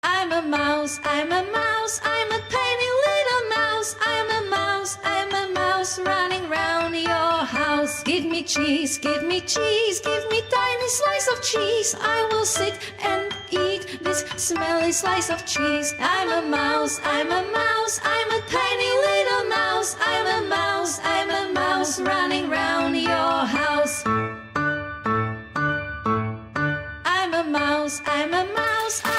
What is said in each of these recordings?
I'm a mouse, I'm a mouse, I'm a tiny little mouse. I'm a mouse, I'm a mouse running round your house. Give me cheese, give me cheese, give me tiny slice of cheese. I will sit and eat this smelly slice of cheese. I'm a mouse, I'm a mouse, I'm a tiny little mouse. I'm a mouse, I'm a mouse running round your house. I'm a mouse, I'm a mouse, I'm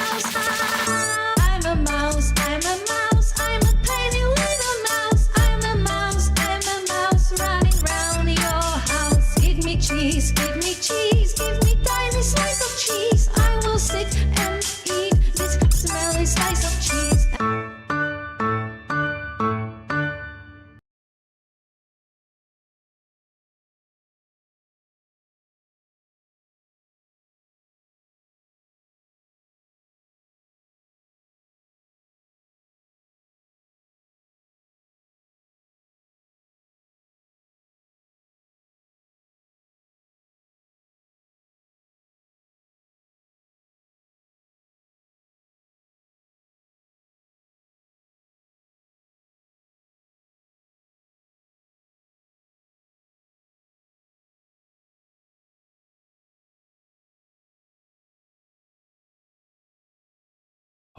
a mouse, I'm a mouse, I'm a tiny little mouse. I'm a mouse, I'm a mouse running round your house. Give me cheese, give me cheese, give me tiny slice of cheese. I will sit and eat this smelly slice of cheese.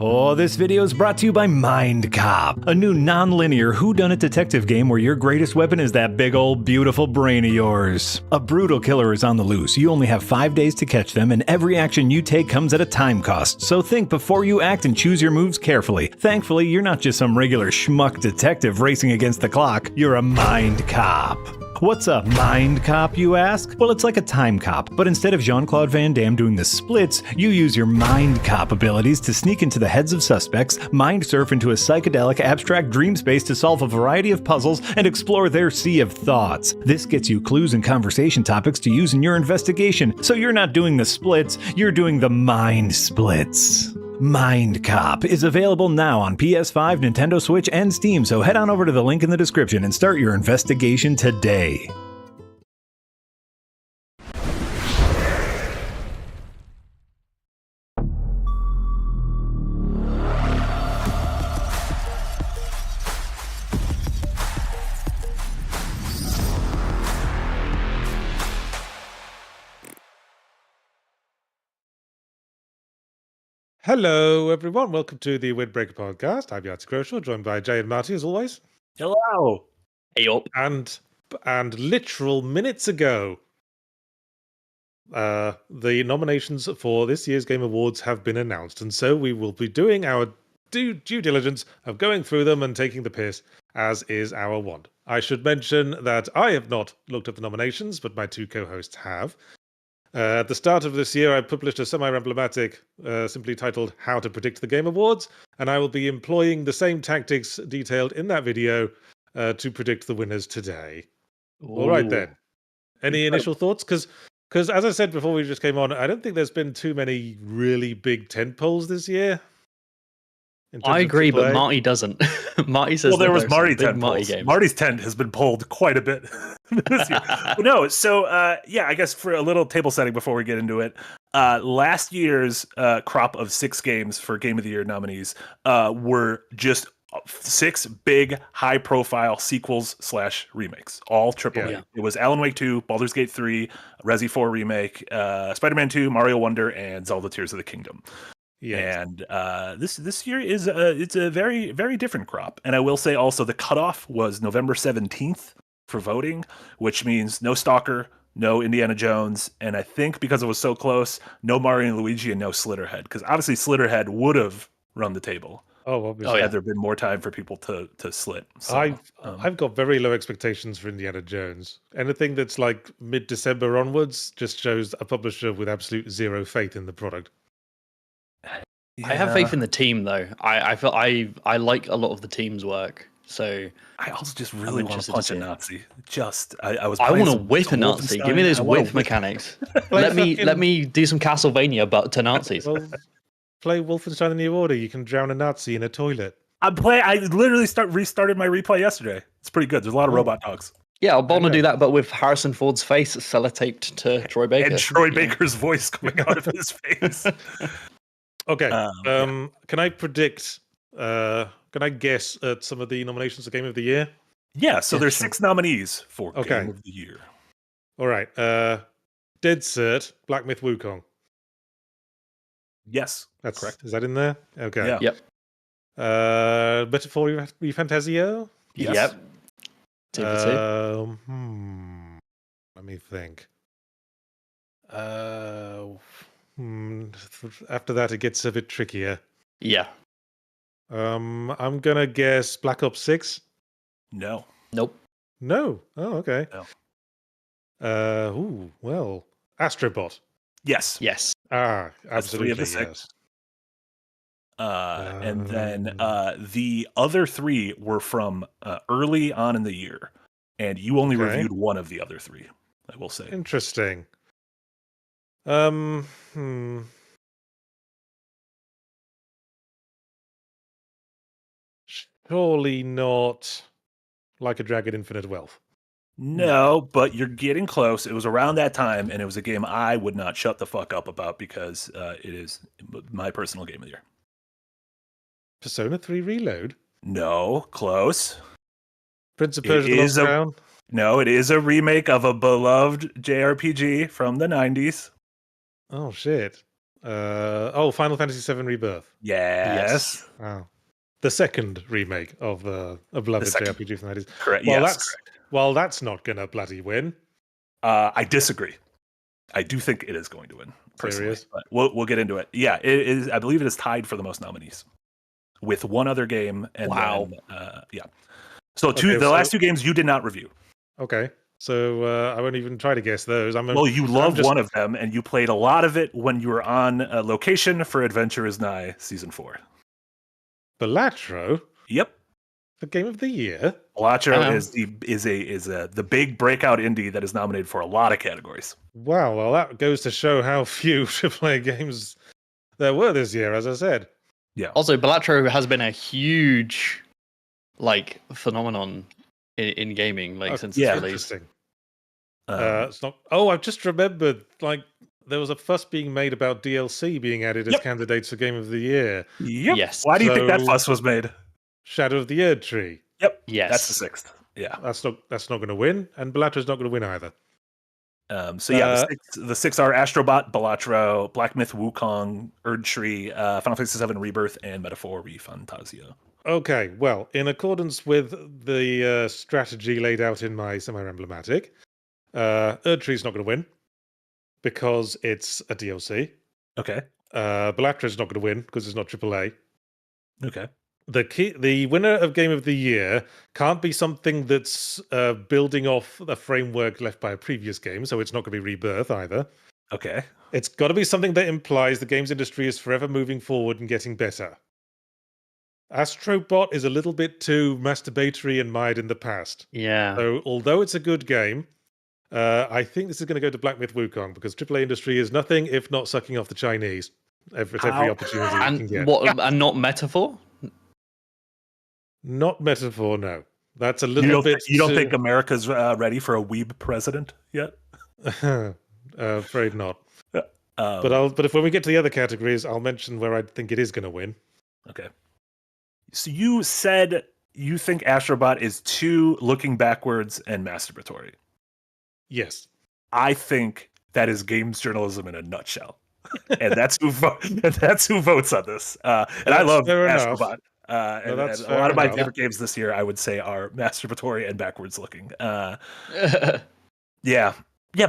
Oh, this video is brought to you by Mind Cop, a new non-linear whodunit detective game where your greatest weapon is that big old beautiful brain of yours. A brutal killer is on the loose, you only have 5 days to catch them, and every action you take comes at a time cost, so think before you act and choose your moves carefully. Thankfully, you're not just some regular schmuck detective racing against the clock, you're a Mind Cop. What's a Mind Cop, you ask? Well, it's like a time cop, but instead of Jean-Claude Van Damme doing the splits, you use your Mind Cop abilities to sneak into the heads of suspects, mind surf into a psychedelic abstract dream space to solve a variety of puzzles and explore their sea of thoughts. This gets you clues and conversation topics to use in your investigation, so you're not doing the splits, you're doing the mind splits. Mind Cop is available now on PS5, Nintendo Switch, and Steam, so head on over to the link in the description and start your investigation today. Hello, everyone. Welcome to the Windbreaker podcast. I'm Yahtzee, joined by Jay and Marty, as always. Hello. Hey up. And literal minutes ago, the nominations for this year's Game Awards have been announced, and so we will be doing our due diligence of going through them and taking the piss, as is our wont. I should mention that I have not looked at the nominations, but my two co-hosts have. At the start of this year, I published a semi-emblematic, simply titled How to Predict the Game Awards, and I will be employing the same tactics detailed in that video to predict the winners today. Ooh. All right, then. Any initial thoughts? Because as I said before we just came on, I don't think there's been too many really big tentpoles this year. I agree, but Marty doesn't. Marty says there was Marty tent. Marty's tent has been pulled quite a bit this year. No, so I guess for a little table setting before we get into it, last year's crop of 6 games for Game of the Year nominees were just 6 big, high-profile sequels/remakes, all AAA. Yeah. It was Alan Wake 2, Baldur's Gate 3, Resi 4 remake, Spider-Man 2, Mario Wonder, and Zelda Tears of the Kingdom. Yes. And this year is it's a very, very different crop. And I will say also the cutoff was November 17th for voting, which means no Stalker, no Indiana Jones, and I think because it was so close, no Mario and Luigi and no Slitterhead, because obviously Slitterhead would have run the table. Oh, obviously. Had there been more time for people to slit. So, I've got very low expectations for Indiana Jones. Anything that's like mid-December onwards just shows a publisher with absolute zero faith in the product. Yeah. I have faith in the team, though. I feel I like a lot of the team's work. So I also just really want to punch a Nazi. I want to whip a Nazi. Give me those whip mechanics. let me do some Castlevania, but to Nazis. Well, play Wolfenstein: The New Order. You can drown a Nazi in a toilet. I literally restarted my replay yesterday. It's pretty good. There's a lot of robot dogs. Yeah, I'll want to do that, but with Harrison Ford's face sellotaped to Troy Baker. And Troy Baker's voice coming out of his face. Okay. Yeah. Can I predict? Can I guess at some of the nominations for Game of the Year? Yeah, so Yeah, there's sure. 6 nominees for Okay. Game of the Year. All right. Dead Cert, Black Myth Wukong. Yes, correct. Is that in there? Okay. Yeah. Yep. Metaphor Fantasio. Yes. Yep. 2 for 2. Let me think. After that, it gets a bit trickier. Yeah. I'm gonna guess Black Ops 6. No. Nope. No. Oh, okay. No. Well, Astrobot. Yes. Yes. Ah, That's 3 of absolutely the 6. yes. And then the other 3 were from early on in the year, and you only Okay. reviewed one of the other 3. I will say. Interesting. Surely not Like a Dragon Infinite Wealth. No, but you're getting close. It was around that time, and it was a game I would not shut the fuck up about because it is my personal game of the year. Persona 3 Reload? No, close. Prince of It Persia: The Lost is a- Crown? No, it is a remake of a beloved JRPG from the 90s. Oh, shit. Final Fantasy VII Rebirth. Yes. Wow. The second remake of a beloved second. JRPG from the 90s. Correct. Well, yes, that's correct. well, that's not gonna bloody win. I disagree. I do think it is going to win. Personally, Serious? but we'll get into it. Yeah, it is. I believe it is tied for the most nominees, with one other game. And Wow. then, yeah. So Okay, the last 2 games you did not review. Okay. So I won't even try to guess those. Well, you love one of them, and you played a lot of it when you were on location for Adventure Is Nigh Season 4. Balatro, Yep. the Game of the Year. Balatro is the big breakout indie that is nominated for a lot of categories. Wow, well, that goes to show how few AAA games there were this year, as I said. Yeah. Also, Balatro has been a huge, phenomenon in gaming, since its release. Interesting. It's not. Oh, I've just remembered. There was a fuss being made about DLC being added as candidates for Game of the Year. Yep. Yes. Why do you think that So- fuss was made? Shadow of the Erd Tree. Yep. Yes. That's the 6th. Yeah. That's not going to win, and Balatro's not going to win either. So yeah, the six are Astrobot, Balatro, Black Myth Wukong, Erd Tree, Final Fantasy VII Rebirth, and Metaphor Fantasio. Okay, well, in accordance with the strategy laid out in my semi-emblematic, Erd Tree's not going to win because it's a DLC. Okay. Balatra's not going to win because it's not AAA. Okay. The winner of Game of the Year can't be something that's building off a framework left by a previous game, so it's not going to be Rebirth either. Okay. It's got to be something that implies the games industry is forever moving forward and getting better. Astrobot is a little bit too masturbatory and mired in the past. Yeah. So, although it's a good game, I think this is going to go to Black Myth Wukong because AAA industry is nothing if not sucking off the Chinese at every opportunity it can get. And not Metaphor? Not Metaphor, no. That's a little bit. You don't think America's ready for a weeb president yet? Afraid not. But if when we get to the other categories, I'll mention where I think it is going to win. Okay. So you said you think Astrobot is too looking backwards and masturbatory. Yes. I think that is games journalism in a nutshell, and that's who votes on this. And I love Astrobot. And a lot of my favorite games this year, I would say, are masturbatory and backwards looking. Yeah.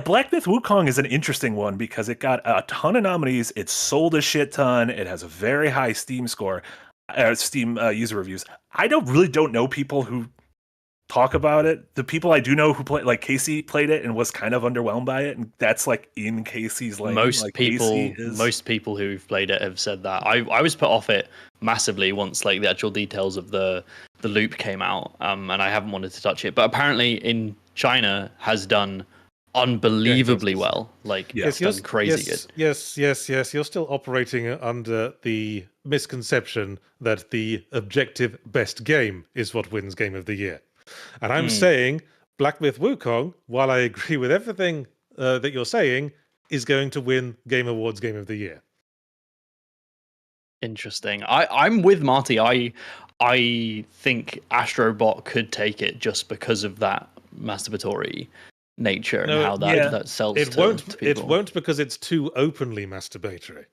Black Myth Wukong is an interesting one because it got a ton of nominees. It sold a shit ton. It has a very high Steam score, Steam user reviews. I don't know people who talk about it. The people I do know who play, Casey played it and was kind of underwhelmed by it, and that's in Casey's lane. Most people who've played it have said that. I was put off it massively once the actual details of the loop came out, and I haven't wanted to touch it. But apparently in China has done unbelievably well. It's done crazy good. Yes. You're still operating under the misconception that the objective best game is what wins Game of the Year. And I'm saying Black Myth Wukong, while I agree with everything that you're saying, is going to win Game Awards Game of the Year. Interesting. I'm with Marty. I think Astrobot could take it just because of that masturbatory nature and No, how yeah. that sells It to won't. people. It won't because it's too openly masturbatory.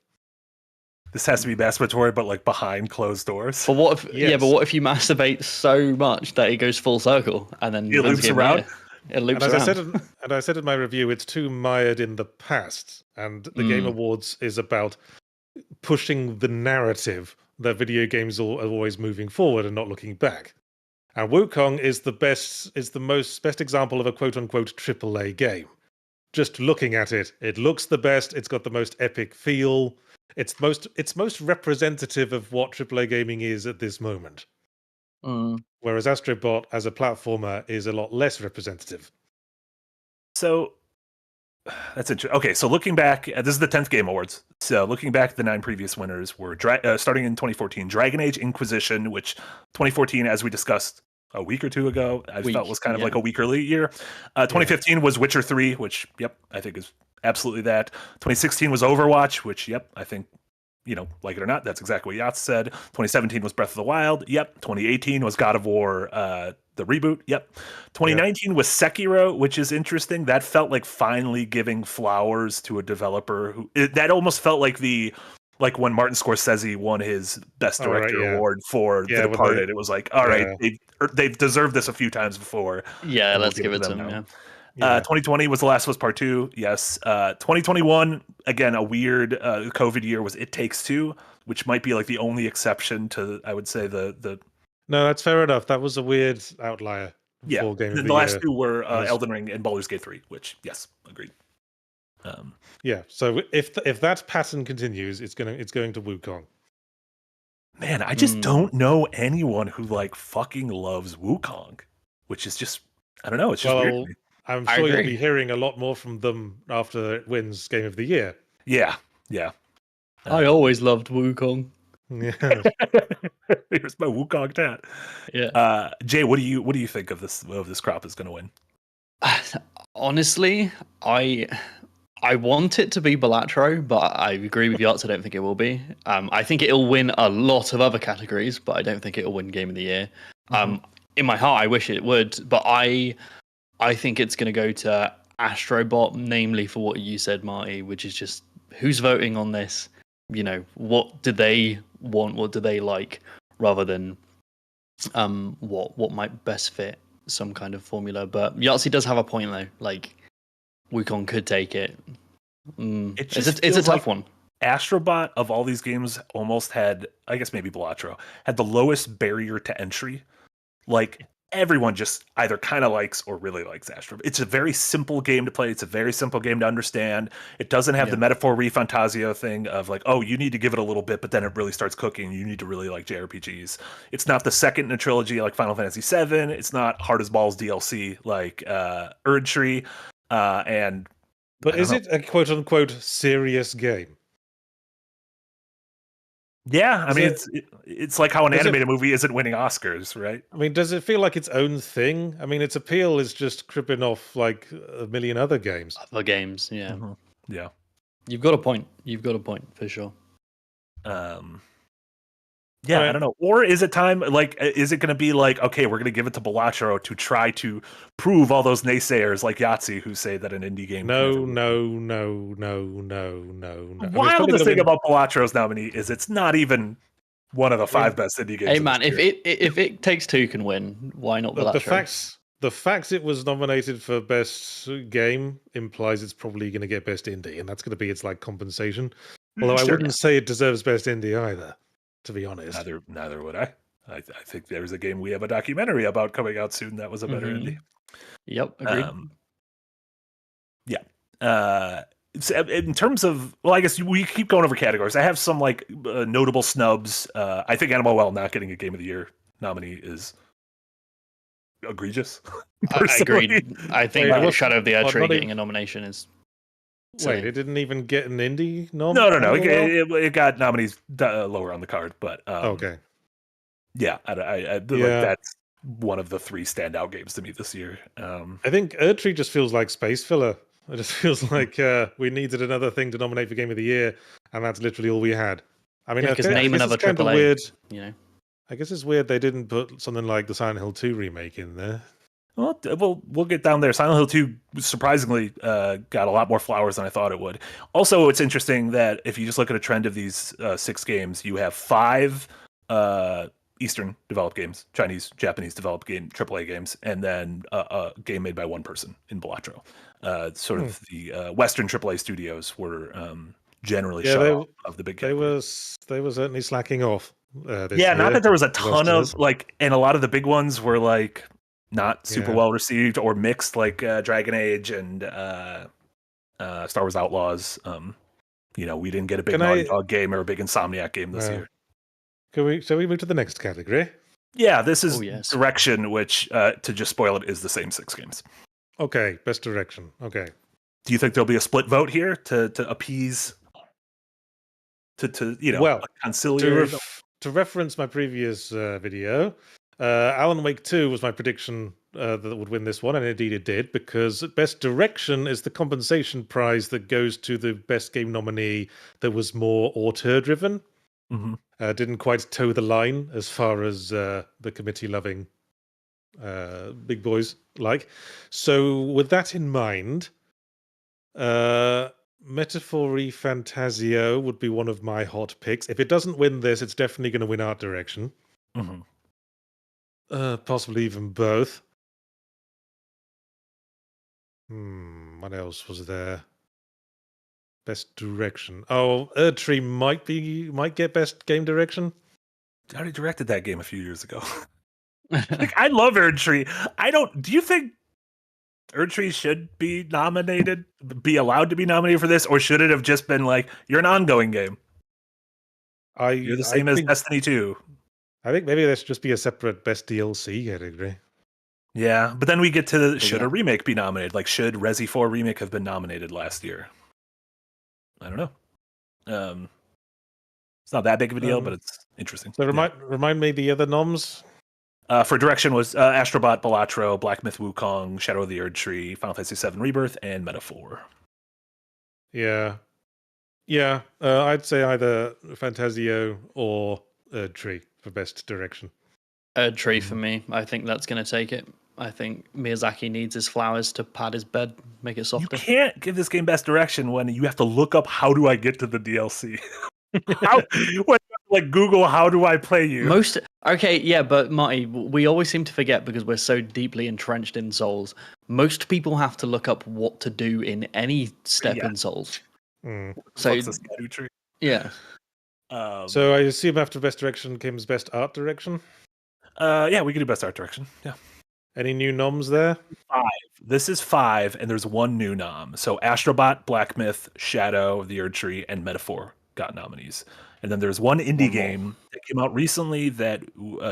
This has to be masturbatory, but like behind closed doors. But what if Yes. but what if you masturbate so much that it goes full circle and then It wins loops Game of the around? Year? It loops And as around. I said in my review, it's too mired in the past, and the Game Awards is about pushing the narrative that video games are always moving forward and not looking back. And Wukong is the best example of a quote unquote AAA game. Just looking at it, it looks the best. It's got the most epic feel. It's most representative of what AAA gaming is at this moment. Whereas Astrobot as a platformer is a lot less representative. So that's interesting. Okay, so looking back, this is the 10th Game Awards. So looking back, the 9 previous winners were starting in 2014, Dragon Age Inquisition, which 2014, as we discussed a week or two ago, I felt was kind of like a week early year. 2015 was Witcher 3, which, I think is absolutely that. 2016 was Overwatch, which, I think, like it or not, that's exactly what Yachts said. 2017 was Breath of the Wild. 2018 was God of War, the reboot. 2019 was Sekiro, which is interesting. That felt like finally giving flowers to a developer that almost felt like when Martin Scorsese won his Best Director award for The Departed. It was like, all right, they've deserved this a few times before. Yeah, let's give it to them. 2020 was The Last of Us Part 2. Yes. 2021, again, a weird COVID year, was It Takes Two, which might be like the only exception to, I would say, the. No, that's fair enough. That was a weird outlier. Yeah. Game of the last two were Elden Ring and Baldur's Gate 3, which, yes, agreed. So if that pattern continues, it's going to Wukong. Man, I just don't know anyone who like fucking loves Wukong, which is just, I don't know. It's just weird to me. I'm sure you'll be hearing a lot more from them after it wins Game of the Year. Yeah. I always loved Wukong. Yeah. Here's my Wukong tat. Yeah. Jay, what do you think of this crop is going to win? Honestly, I want it to be Balatro, but I agree with Yachts. I don't think it will be. I think it'll win a lot of other categories, but I don't think it'll win Game of the Year. In my heart, I wish it would, but I think it's going to go to Astrobot, namely for what you said, Marty, which is just who's voting on this. What do they want? What do they like? Rather than what might best fit some kind of formula. But Yahtzee does have a point though. Like Wukong could take it. It's a tough one. Astrobot of all these games almost had, I guess maybe Balatro, had the lowest barrier to entry. Like everyone just either kind of likes or really likes Astrobot. It's a very simple game to play. It's a very simple game to understand. It doesn't have the Metaphor Refantasio thing of like, oh, you need to give it a little bit, but then it really starts cooking. You need to really like JRPGs. It's not the second in a trilogy like Final Fantasy VII. It's not Hard as Balls DLC like Erdtree. But is it a quote unquote serious game? Yeah, I mean, it's like how an animated movie isn't winning Oscars, right? I mean, does it feel like its own thing? I mean, its appeal is just cribbing off like a million other games. Other games, yeah. Mm-hmm. Yeah. You've got a point for sure. Yeah, I don't know. Or is it time, like, is it going to be like, okay, we're going to give it to Balatro to try to prove all those naysayers like Yahtzee who say that an indie game... No. The wildest thing about Balatro's nominee is it's not even one of the 5 best indie games. Hey man, if it Takes Two can win, why not Balatro? The fact it was nominated for best game implies it's probably going to get best indie, and that's going to be its like compensation. Although I wouldn't say it deserves best indie either, to be honest. Neither would I. I think there's a game we have a documentary about coming out soon that was a better indie. Yep, agreed. In terms of, well, I guess we keep going over categories. I have some like notable snubs. I think Animal Well not getting a Game of the Year nominee is egregious. I agreed. I think Shadow of the Erdtree getting a nomination is... Wait, it didn't even get an indie nom? No. It got nominees lower on the card, but okay. Yeah, I like that's one of the 3 standout games to me this year. I think Erdtree just feels like space filler. It just feels like we needed another thing to nominate for Game of the Year, and that's literally all we had. I mean, Yeah, I because guess name it's another kind of AAA. weird. You know. I guess it's weird they didn't put something like the Silent Hill 2 remake in there. Well, we'll get down there. Silent Hill 2 surprisingly got a lot more flowers than I thought it would. Also, it's interesting that if you just look at a trend of these 6 games, you have 5 Eastern developed games, Chinese, Japanese developed AAA games, and then a game made by one person in Balatro. Sort of the Western AAA studios were generally shut off of the big categories. They were certainly slacking off. This Yeah, year, not that there was a ton Westerners. of and a lot of the big ones were like not super Yeah. well received or mixed, like Dragon Age and Star Wars Outlaws. We didn't get a big Can Naughty I- Dog game or a big Insomniac game this No. year. Shall we move to the next category? Yeah, this is Oh, yes. Direction, which to just spoil it is the same 6 games. Okay, best direction. Okay. Do you think there'll be a split vote here to appease to Well, conciliate? To reference my previous video, Alan Wake 2 was my prediction that would win this one, and indeed it did, because best direction is the compensation prize that goes to the best game nominee that was more auteur-driven. Mm-hmm. Didn't quite toe the line as far as the committee-loving big boys like. So with that in mind, Metaphori Fantasio would be one of my hot picks. If it doesn't win this, it's definitely going to win art direction. Mm-hmm. Possibly even both. What else was there? Best direction. Oh, Erdtree might get best game direction. I already directed that game a few years ago. I love Erdtree. Do you think Erdtree should be nominated, be allowed to be nominated for this, or should it have just been like, you're an ongoing game? You're the same as Destiny 2. I think maybe there should just be a separate best DLC category. Yeah, but then we get to should a remake be nominated? Like, should Resi 4 remake have been nominated last year? I don't know. It's not that big of a deal, but it's interesting. So remind me the other noms. For direction was Astrobot, Balatro, Black Myth Wukong, Shadow of the Erdtree, Final Fantasy VII Rebirth, and Metaphor. Yeah. I'd say either Fantasio or Erdtree for best direction. Erdtree for me. I think that's going to take it. I think Miyazaki needs his flowers to pad his bed, make it softer. You can't give this game best direction when you have to look up how do I get to the DLC. Like Google, how do I play you? But Marty, we always seem to forget because we're so deeply entrenched in Souls. Most people have to look up what to do in any step in Souls. So what's this tree? Yeah. So I assume after best direction comes best art direction. Yeah, we can do best art direction. Yeah. Any new noms there? 5. This is 5, and there's 1 new nom. So Astrobot, Black Myth, Shadow of the Erdtree, and Metaphor got nominees. And then there's 1 indie game that came out recently that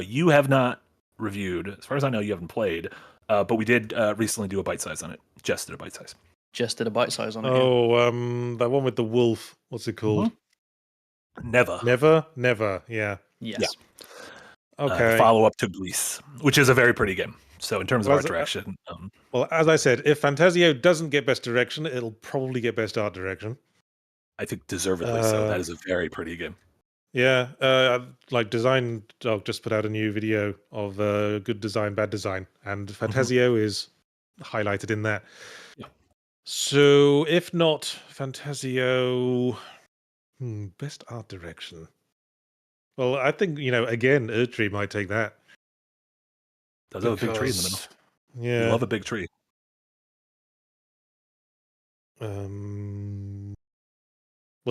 you have not reviewed. As far as I know, you haven't played. But we did recently do a bite size on it. Just did a bite size. Just did a bite size on it. Oh, that one with the wolf. What's it called? Never. Never. Yeah. Yes. Yeah. Okay. Follow up to Blease, which is a very pretty game. So in terms of art direction, well, as I said, if Fantasio doesn't get best direction, it'll probably get best art direction. I think deservedly so. That is a very pretty game. Yeah, like Design Dog just put out a new video of good design, bad design, and Fantasio is highlighted in that. Yeah. So if not Fantasio, best art direction. Well, I think again, Erdtree might take that. Does have a big tree in the middle. Yeah, I love a big tree. Was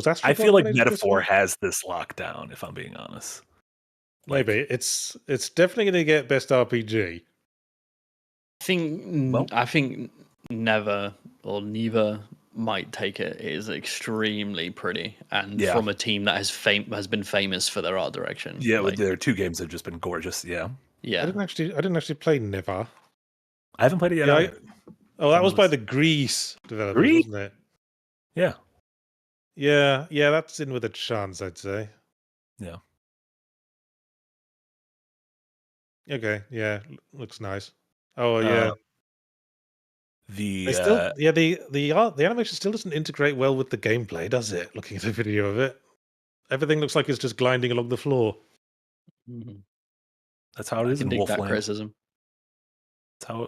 Astrobot I feel like nominated for this Metaphor one? has this lockdown, if I'm being honest. Maybe it's definitely going to get best RPG. I think never or neither might take it. It is extremely pretty, and from a team that has been famous for their art direction. Yeah, there are 2 games that have just been gorgeous. Yeah. I didn't actually play Never. I haven't played it yet. Yeah, that was by the Grease developers, Grease? wasn't it? Yeah. Yeah, that's in with a chance, I'd say. Yeah. Okay, yeah, looks nice. Oh yeah. The animation still doesn't integrate well with the gameplay, does it? Looking at the video of it. Everything looks like it's just gliding along the floor. Mhm. That's how it I is can in dig that Wolfland. criticism.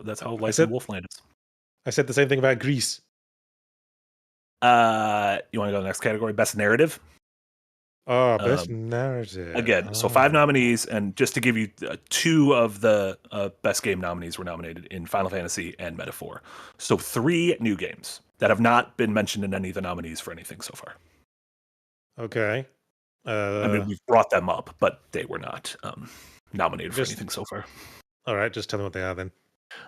That's how life said- in Wolfland is. I said the same thing about Greece. You want to go to the next category? Best narrative. Oh, best narrative. Again, so 5 nominees, and just to give you 2 of the best game nominees were nominated in Final Fantasy and Metaphor. So 3 new games that have not been mentioned in any of the nominees for anything so far. Okay. I mean, we've brought them up, but they were not nominated for Just- anything so far. All right, just tell me what they are then.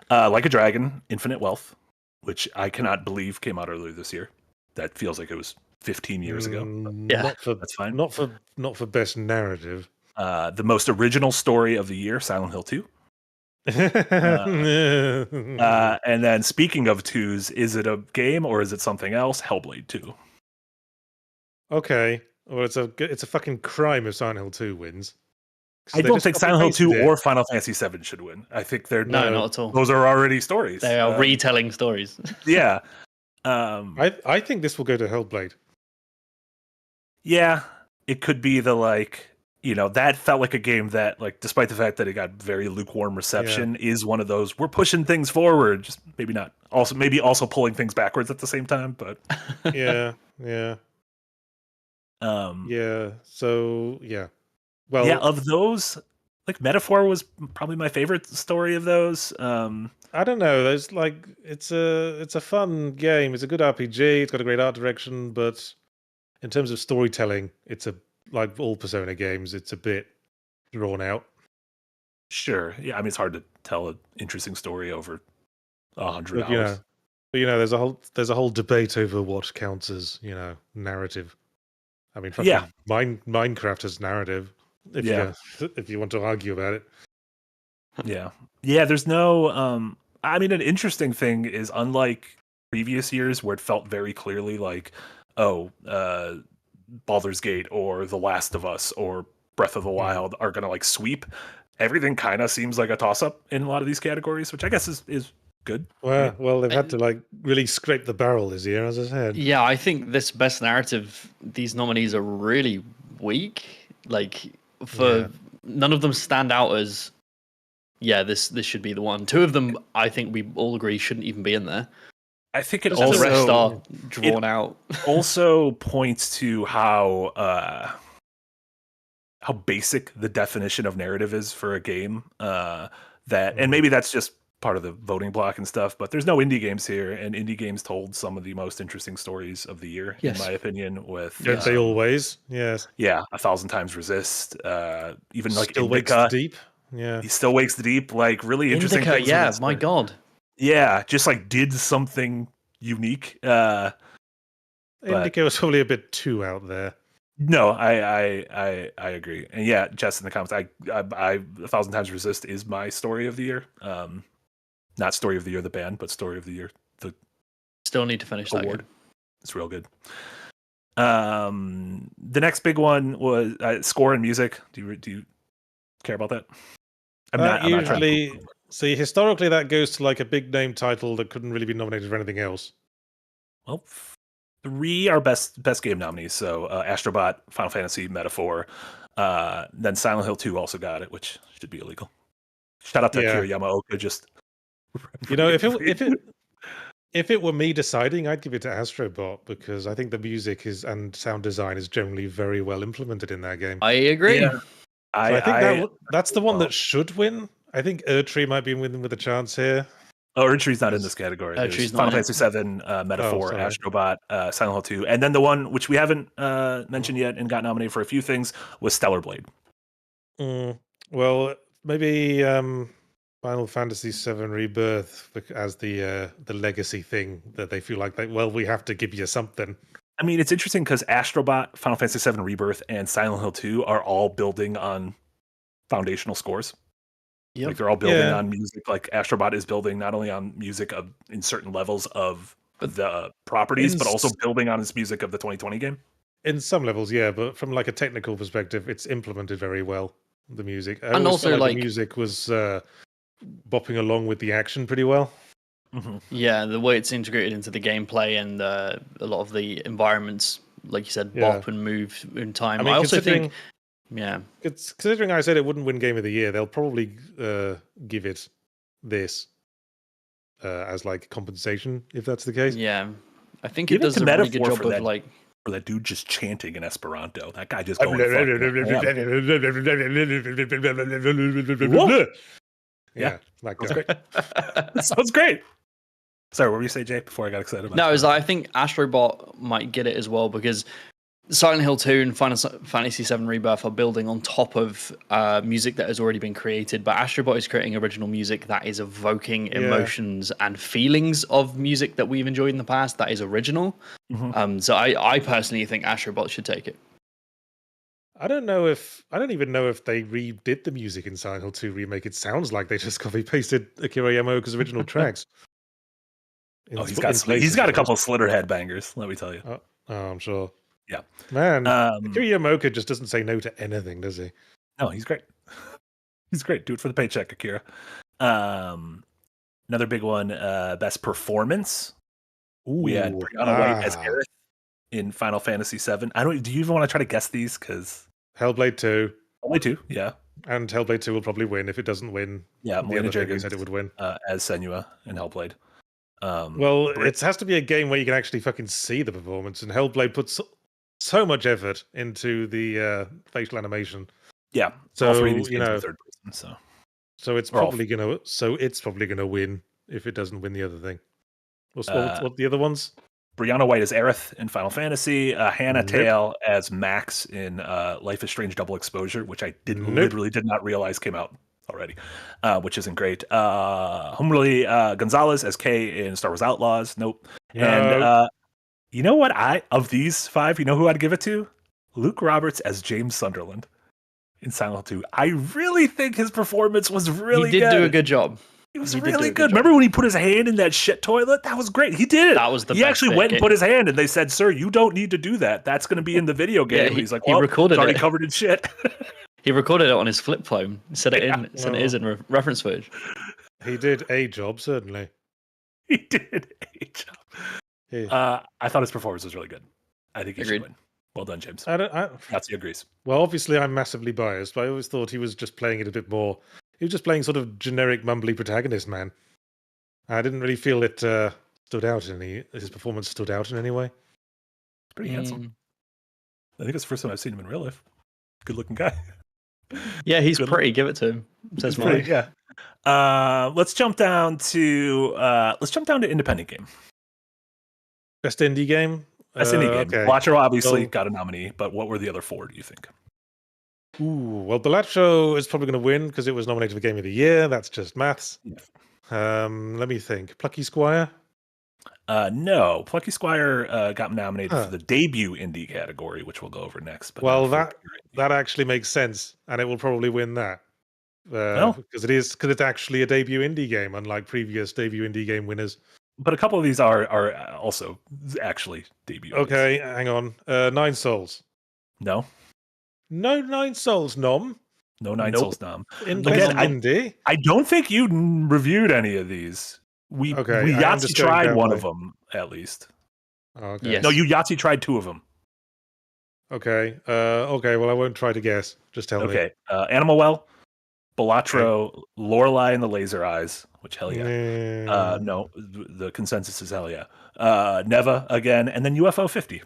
Like a Dragon, Infinite Wealth, which I cannot believe came out earlier this year. That feels like it was 15 years ago. Yeah, that's fine. Not for best narrative. The most original story of the year, Silent Hill 2. And then speaking of 2s, is it a game or is it something else? Hellblade 2. Okay. Well, it's a fucking crime if Silent Hill 2 wins. I don't think Silent Hill 2 copy-pasted it. or Final Fantasy 7 should win. I think they're no, not at all. those are already stories. They are retelling stories. Yeah. I think this will go to Hellblade. Yeah, it could be that felt like a game that, like, despite the fact that it got very lukewarm reception, is one of those we're pushing things forward, just maybe not. Maybe also pulling things backwards at the same time, but Yeah. So yeah. Well, yeah, of those, like Metaphor was probably my favorite story of those. I don't know. There's like it's a fun game. It's a good RPG. It's got a great art direction, but in terms of storytelling, it's like all Persona games. It's a bit drawn out. Sure, yeah. I mean, it's hard to tell an interesting story over 100 But hours. there's a whole debate over what counts as narrative. I mean, fucking Yeah. Minecraft has narrative. If you want to argue about it. Yeah. There's no. I mean, an interesting thing is, unlike previous years where it felt very clearly like, Baldur's Gate or The Last of Us or Breath of the Wild are gonna like sweep. Everything kind of seems like a toss up in a lot of these categories, which I guess is good. Well, they've had to like really scrape the barrel this year, as I said. Yeah, I think this best narrative, these nominees are really weak. Like, none of them stand out as, this should be the one. 2 of them, I think we all agree, shouldn't even be in there. I think it The rest also are drawn out. also points to how basic the definition of narrative is for a game. And maybe that's just part of the voting block and stuff, but there's no indie games here, and indie games told some of the most interesting stories of the year, in my opinion. With Don't they always? Yes. Yeah, 1,000 Times Resist. Even like Still wakes Indica, the deep. Yeah. he still wakes the deep. Like really interesting. Indica, things yeah, with my this. god. Yeah, just like did something unique. Indica was probably a bit too out there. No, I agree. And yeah, Jess in the comments, I 1,000 Times Resist is my story of the year. Not story of the year the band, but story of the year the Still need to finish that award. game. It's real good. The next big one was score and music. Do you care about that? I'm not usually. See, historically, that goes to like a big name title that couldn't really be nominated for anything else. Well, 3 are best game nominees. So Astrobot, Final Fantasy, Metaphor. Then Silent Hill 2 also got it, which should be illegal. Shout out to Akira Yamaoka. Just if it were me deciding, I'd give it to Astrobot because I think the music and sound design is generally very well implemented in that game. I agree. Yeah. So I think that's the one that should win. I think Erdtree might be winning with a chance here. Erdtree's not in this category. Erdtree's Final not in Fantasy 7, Metaphor, Astrobot, Silent Hill 2, and then the one which we haven't mentioned yet and got nominated for a few things was Stellar Blade. Well, maybe Final Fantasy 7 Rebirth as the legacy thing that they feel like we have to give you something. I mean, it's interesting because Astrobot, Final Fantasy 7 Rebirth, and Silent Hill 2 are all building on foundational scores. Yep. Like they're all building on music. Like Astrobot is building not only on music in certain levels of the properties, but also building on its music of the 2020 game. In some levels, yeah, but from like a technical perspective, it's implemented very well. The music, and also the music was bopping along with the action pretty well. Mm-hmm. Yeah, the way it's integrated into the gameplay and a lot of the environments like you said, Yeah. bop and move in time. I mean, I also considering- think, yeah, Considering I said it wouldn't win Game of the Year, they'll probably give it this as like compensation if that's the case. yeah, I think Give it it does to a really Metaphor good job for of that. like. Or that dude just chanting in Esperanto. That guy just going fuck. Yeah, that Sounds guy. great. That sounds great. Sorry, what were you say, Jay? Before I got excited about No, it. I think Astrobot might get it as well because Silent Hill 2 and Final Fantasy VII Rebirth are building on top of music that has already been created, but Astrobot is creating original music that is evoking emotions and feelings of music that we've enjoyed in the past that is original. So I personally think Astrobot should take it. I don't even know if they redid the music in Silent Hill 2 remake. It sounds like they just copy pasted Akira Yamaoka's original tracks. Oh, he's got a couple of Slitterhead bangers, let me tell you. Oh, I'm sure. Yeah. Man, Akira Yamaoka just doesn't say no to anything, does he? No, he's great. He's great. Do it for the paycheck, Akira. Another big one, best performance. We had Brianna White as Aerith in Final Fantasy VII. Do you even want to try to guess these? Because Hellblade 2. Hellblade 2, yeah. And Hellblade 2 will probably win. If it doesn't win, Yeah, the Melina other thing we Jenkins said it would win. as Senua in Hellblade. Well, it has to be a game where you can actually fucking see the performance, and Hellblade puts so much effort into the facial animation. Yeah, so all three of these games are third person. So it's probably gonna win if it doesn't win the other thing. What the other ones? Brianna White as Aerith in Final Fantasy, Hannah Tale as Max in Life is Strange Double Exposure, which I literally did not realize came out already, which isn't great. Humberly Gonzalez as Kay in Star Wars Outlaws. Nope. No. And you know what? Of these five, you know who I'd give it to? Luke Roberts as James Sunderland in Silent Hill 2. I really think his performance was really good. He did do a good job. He was really good. Remember when he put his hand in that shit toilet? That was great. He did it. That was the He best actually bit. went and put his hand, and they said, "Sir, you don't need to do that. That's going to be in the video game." And he's like, "Well, recorded it's already it. covered in shit." He recorded it on his flip phone. Said it it is in reference footage. He did a job, certainly. He did a job. Yeah. I thought his performance was really good. I think he should win. Well done, James. Yahtzee agrees. Well, obviously, I'm massively biased, but I always thought he was just playing it a bit more. He was just playing sort of generic, mumbly protagonist, man. I didn't really feel it stood out his performance stood out in any way. Pretty handsome. I think it's the first time I've seen him in real life. Good looking guy. Yeah, he's pretty. Give it to him. Says Marty. Yeah. Let's jump down to independent game. Best indie game? Best indie game. Okay. Balatro obviously got a nominee, but what were the other four, do you think? Ooh, well, Balatro is probably going to win because it was nominated for Game of the Year. That's just maths. Yeah. Let me think. Plucky Squire? No. Plucky Squire got nominated for the debut indie category, which we'll go over next. But well, that actually makes sense, and it will probably win that. Because it's actually a debut indie game, unlike previous debut indie game winners. But a couple of these are also actually debut. Okay, hang on. Nine Souls. No. No Nine Souls nom. No Nine Souls nom. Indie. I don't think you reviewed any of these. We Yahtzee tried one of them at least. Okay. Yes. No, you Yahtzee tried two of them. Okay. Okay. Well, I won't try to guess. Just tell me. Okay. Animal Well, Balatro, Lorelei and the Laser Eyes, which hell yeah. No, the consensus is hell yeah. Neva again, and then UFO 50.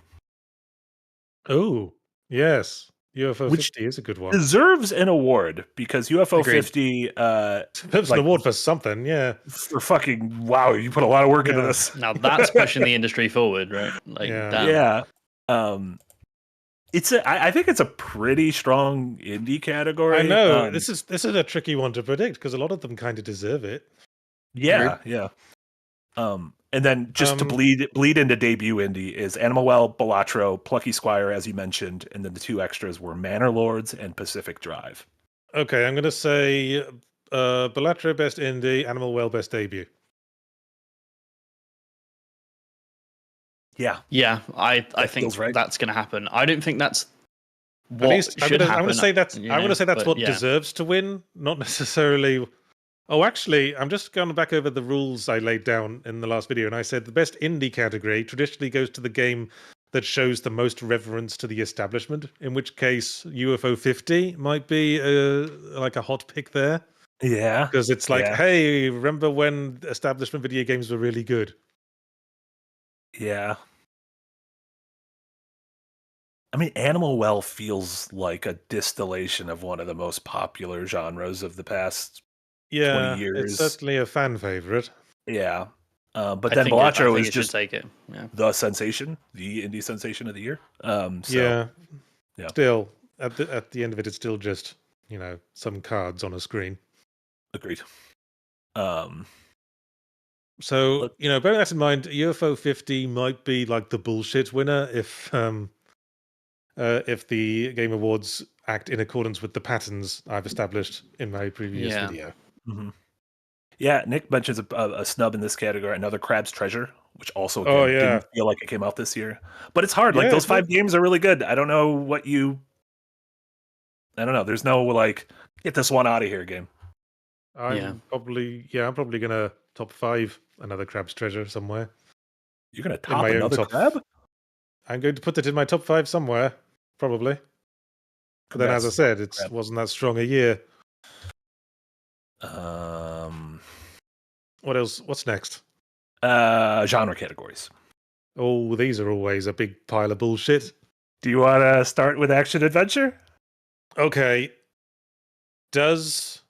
Oh, yes. UFO 50 is a good one. Deserves an award because UFO 50 deserves an award for something, yeah. For fucking wow, you put a lot of work into this. Now that's pushing the industry forward, right? Like yeah. I think it's a pretty strong indie category. I know. This is a tricky one to predict because a lot of them kind of deserve it. Yeah, yeah. And then just to bleed into debut indie is Animal Well, Balatro, Plucky Squire, as you mentioned, and then the two extras were Manor Lords and Pacific Drive. Okay, I'm going to say Balatro best indie, Animal Well best debut. Yeah, I think that's going to happen. I don't think that's what At least, should happen. I'm going to say that's what yeah. deserves to win, not necessarily. Oh, actually, I'm just going back over the rules I laid down in the last video, and I said the best indie category traditionally goes to the game that shows the most reverence to the establishment. In which case, UFO 50 might be like a hot pick there. Yeah. Because it's like, hey, remember when establishment video games were really good? Yeah. I mean, Animal Well feels like a distillation of one of the most popular genres of the past 20 years. It's certainly a fan favorite. Yeah. But I then think Balatro it is should just take it. Yeah. the sensation, the indie sensation of the year. Yeah. Yeah. Still, at the end of it, it's still just, some cards on a screen. Agreed. So, bearing that in mind, UFO 50 might be like the bullshit winner if the Game Awards act in accordance with the patterns I've established in my previous video. Mm-hmm. Yeah, Nick mentions a snub in this category, another Crab's Treasure, which also didn't feel like it came out this year. But it's hard. Like those 5 games are really good. I don't know. There's no like get this one out of here game. I'm probably gonna top 5 another Crab's Treasure somewhere. You're gonna top another crab? I'm going to put it in my top 5 somewhere, probably. But then, as I said, it wasn't that strong a year. What else? What's next? Genre categories. Oh, these are always a big pile of bullshit. Do you want to start with action adventure? Okay. Does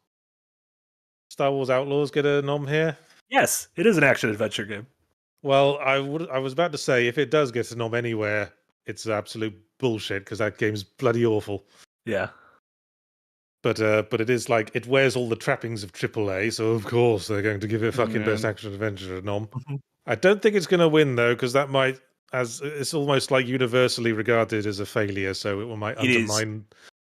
Star Wars Outlaws get a nom here? Yes, it is an action adventure game. Well, I was about to say if it does get a nom anywhere, it's absolute bullshit because that game's bloody awful. Yeah. But it is like it wears all the trappings of AAA, so of course they're going to give it fucking best action adventure a nom. I don't think it's going to win though, because that might, as it's almost like universally regarded as a failure, so it might undermine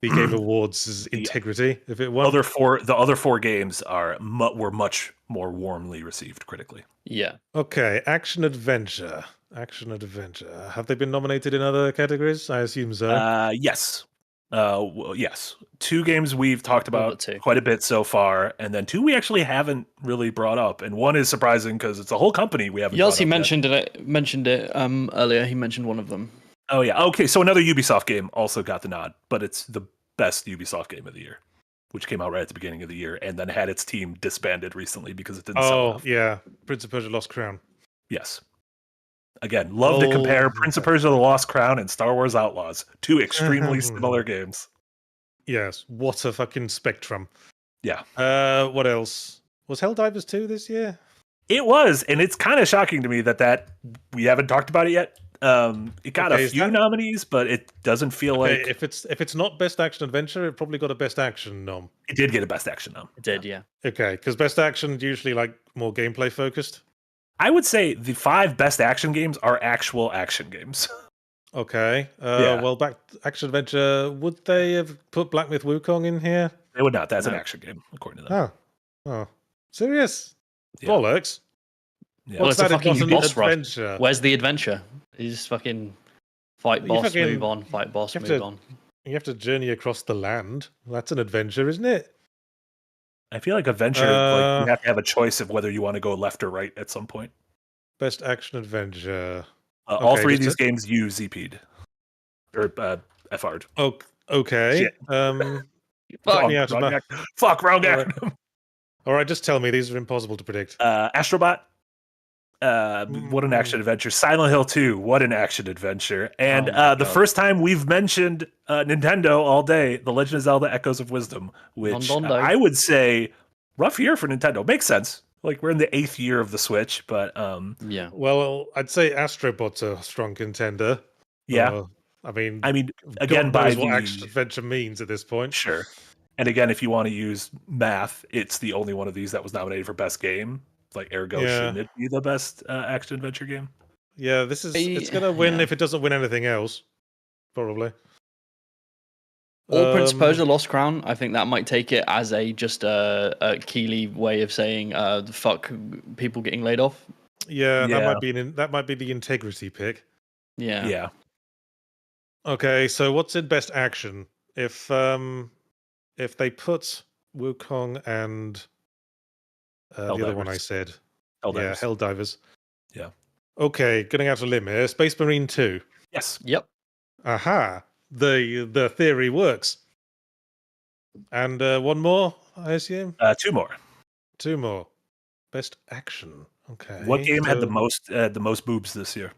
the Game Awards' integrity if it won. The other four games were much more warmly received critically. Yeah. Okay, action adventure. Have they been nominated in other categories? I assume so. Yes. Yes. 2 games we've talked about quite a bit so far, and then 2 we actually haven't really brought up. And one is surprising because it's a whole company we haven't. Yahtzee mentioned it earlier. He mentioned one of them. Oh yeah. Okay. So another Ubisoft game also got the nod, but it's the best Ubisoft game of the year, which came out right at the beginning of the year and then had its team disbanded recently because it didn't sell enough. Yeah, Prince of Persia: Lost Crown. Yes. Again, love to compare Prince of Persia: The Lost Crown and Star Wars Outlaws, 2 extremely similar games. Yes, what a fucking spectrum. Yeah. What else? Was Helldivers 2 this year? It was, and it's kind of shocking to me that we haven't talked about it yet. It got a few nominees, but it doesn't feel like if it's not best action adventure, it probably got a best action nom. It did get a best action nom. It did, yeah. Okay, because best action usually like more gameplay focused. I would say the 5 best action games are actual action games. Okay. Well, back action adventure. Would they have put Black Myth Wukong in here? They would not. That's an action game, according to them. Oh, serious? Yeah. Bollocks. Yeah. Well, it's a fucking boss rush. Adventure. Where's the adventure? You just fucking fight boss, move on, fight boss, move on. You have to journey across the land. That's an adventure, isn't it? I feel like adventure, you have to have a choice of whether you want to go left or right at some point. Best action adventure. All 3 of these games use ZP'd. Or FR'd. Oh, okay. Fuck, wrong acronym. All right, just tell me. These are impossible to predict. Astrobot. What an action adventure. Silent Hill 2. What an action adventure. And the first time we've mentioned Nintendo all day, The Legend of Zelda Echoes of Wisdom, which I would say rough year for Nintendo. Makes sense. Like we're in the 8th year of the Switch, but yeah. Well, I'd say Astrobot's a strong contender. Yeah. I mean, again, by what action adventure means at this point. Sure. And again, if you want to use math, it's the only one of these that was nominated for best game. Like, ergo, shouldn't it be the best action adventure game? Yeah, it's going to win if it doesn't win anything else, probably. Or Prince of Persia: Lost Crown. I think that might take it as just a Keeley way of saying fuck people getting laid off. Yeah, that might be the integrity pick. Yeah. Okay, so what's in best action? If they put Wukong and the other one I said, Helldivers. Helldivers. Yeah. Okay, getting out a limb here. Space Marine 2. Yes. Yep. Aha! The theory works. And one more, I assume. 2 more. 2 more. Best action. Okay. What game had the so most boobs this year?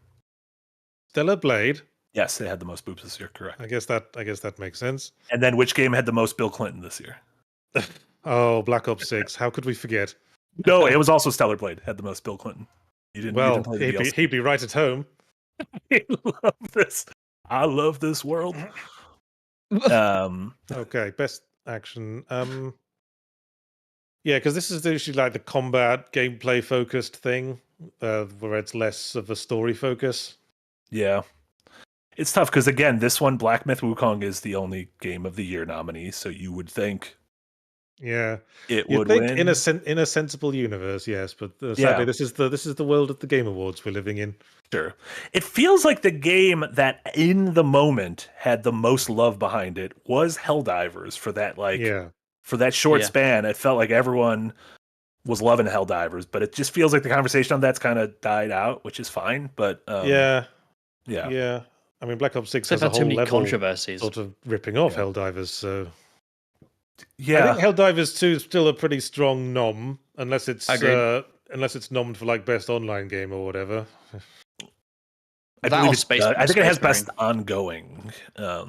Stellar Blade. Yes, they had the most boobs this year. Correct. I guess that makes sense. And then which game had the most Bill Clinton this year? Oh, Black Ops 6. How could we forget? No, it was also Stellar Blade had the most Bill Clinton. You didn't play the DLC. he'd be right at home. I love this. I love this world. Okay, best action. Yeah, because this is usually like the combat gameplay focused thing, where it's less of a story focus. Yeah. It's tough because again, this one, Black Myth Wukong, is the only Game of the Year nominee, so you would think Yeah, it you'd would think win. in a sensible universe, yes, but sadly, this is the world of the Game Awards we're living in. Sure. It feels like the game that in the moment had the most love behind it was Helldivers for that for that short span. It felt like everyone was loving Helldivers, but it just feels like the conversation on that's kind of died out, which is fine. But yeah. I mean, Black Ops 6 has a They've had whole too many level controversies. sort of ripping off Helldivers. So yeah, I think Helldivers 2 is still a pretty strong nom, unless it's nommed for like best online game or whatever. I think it has best ongoing. As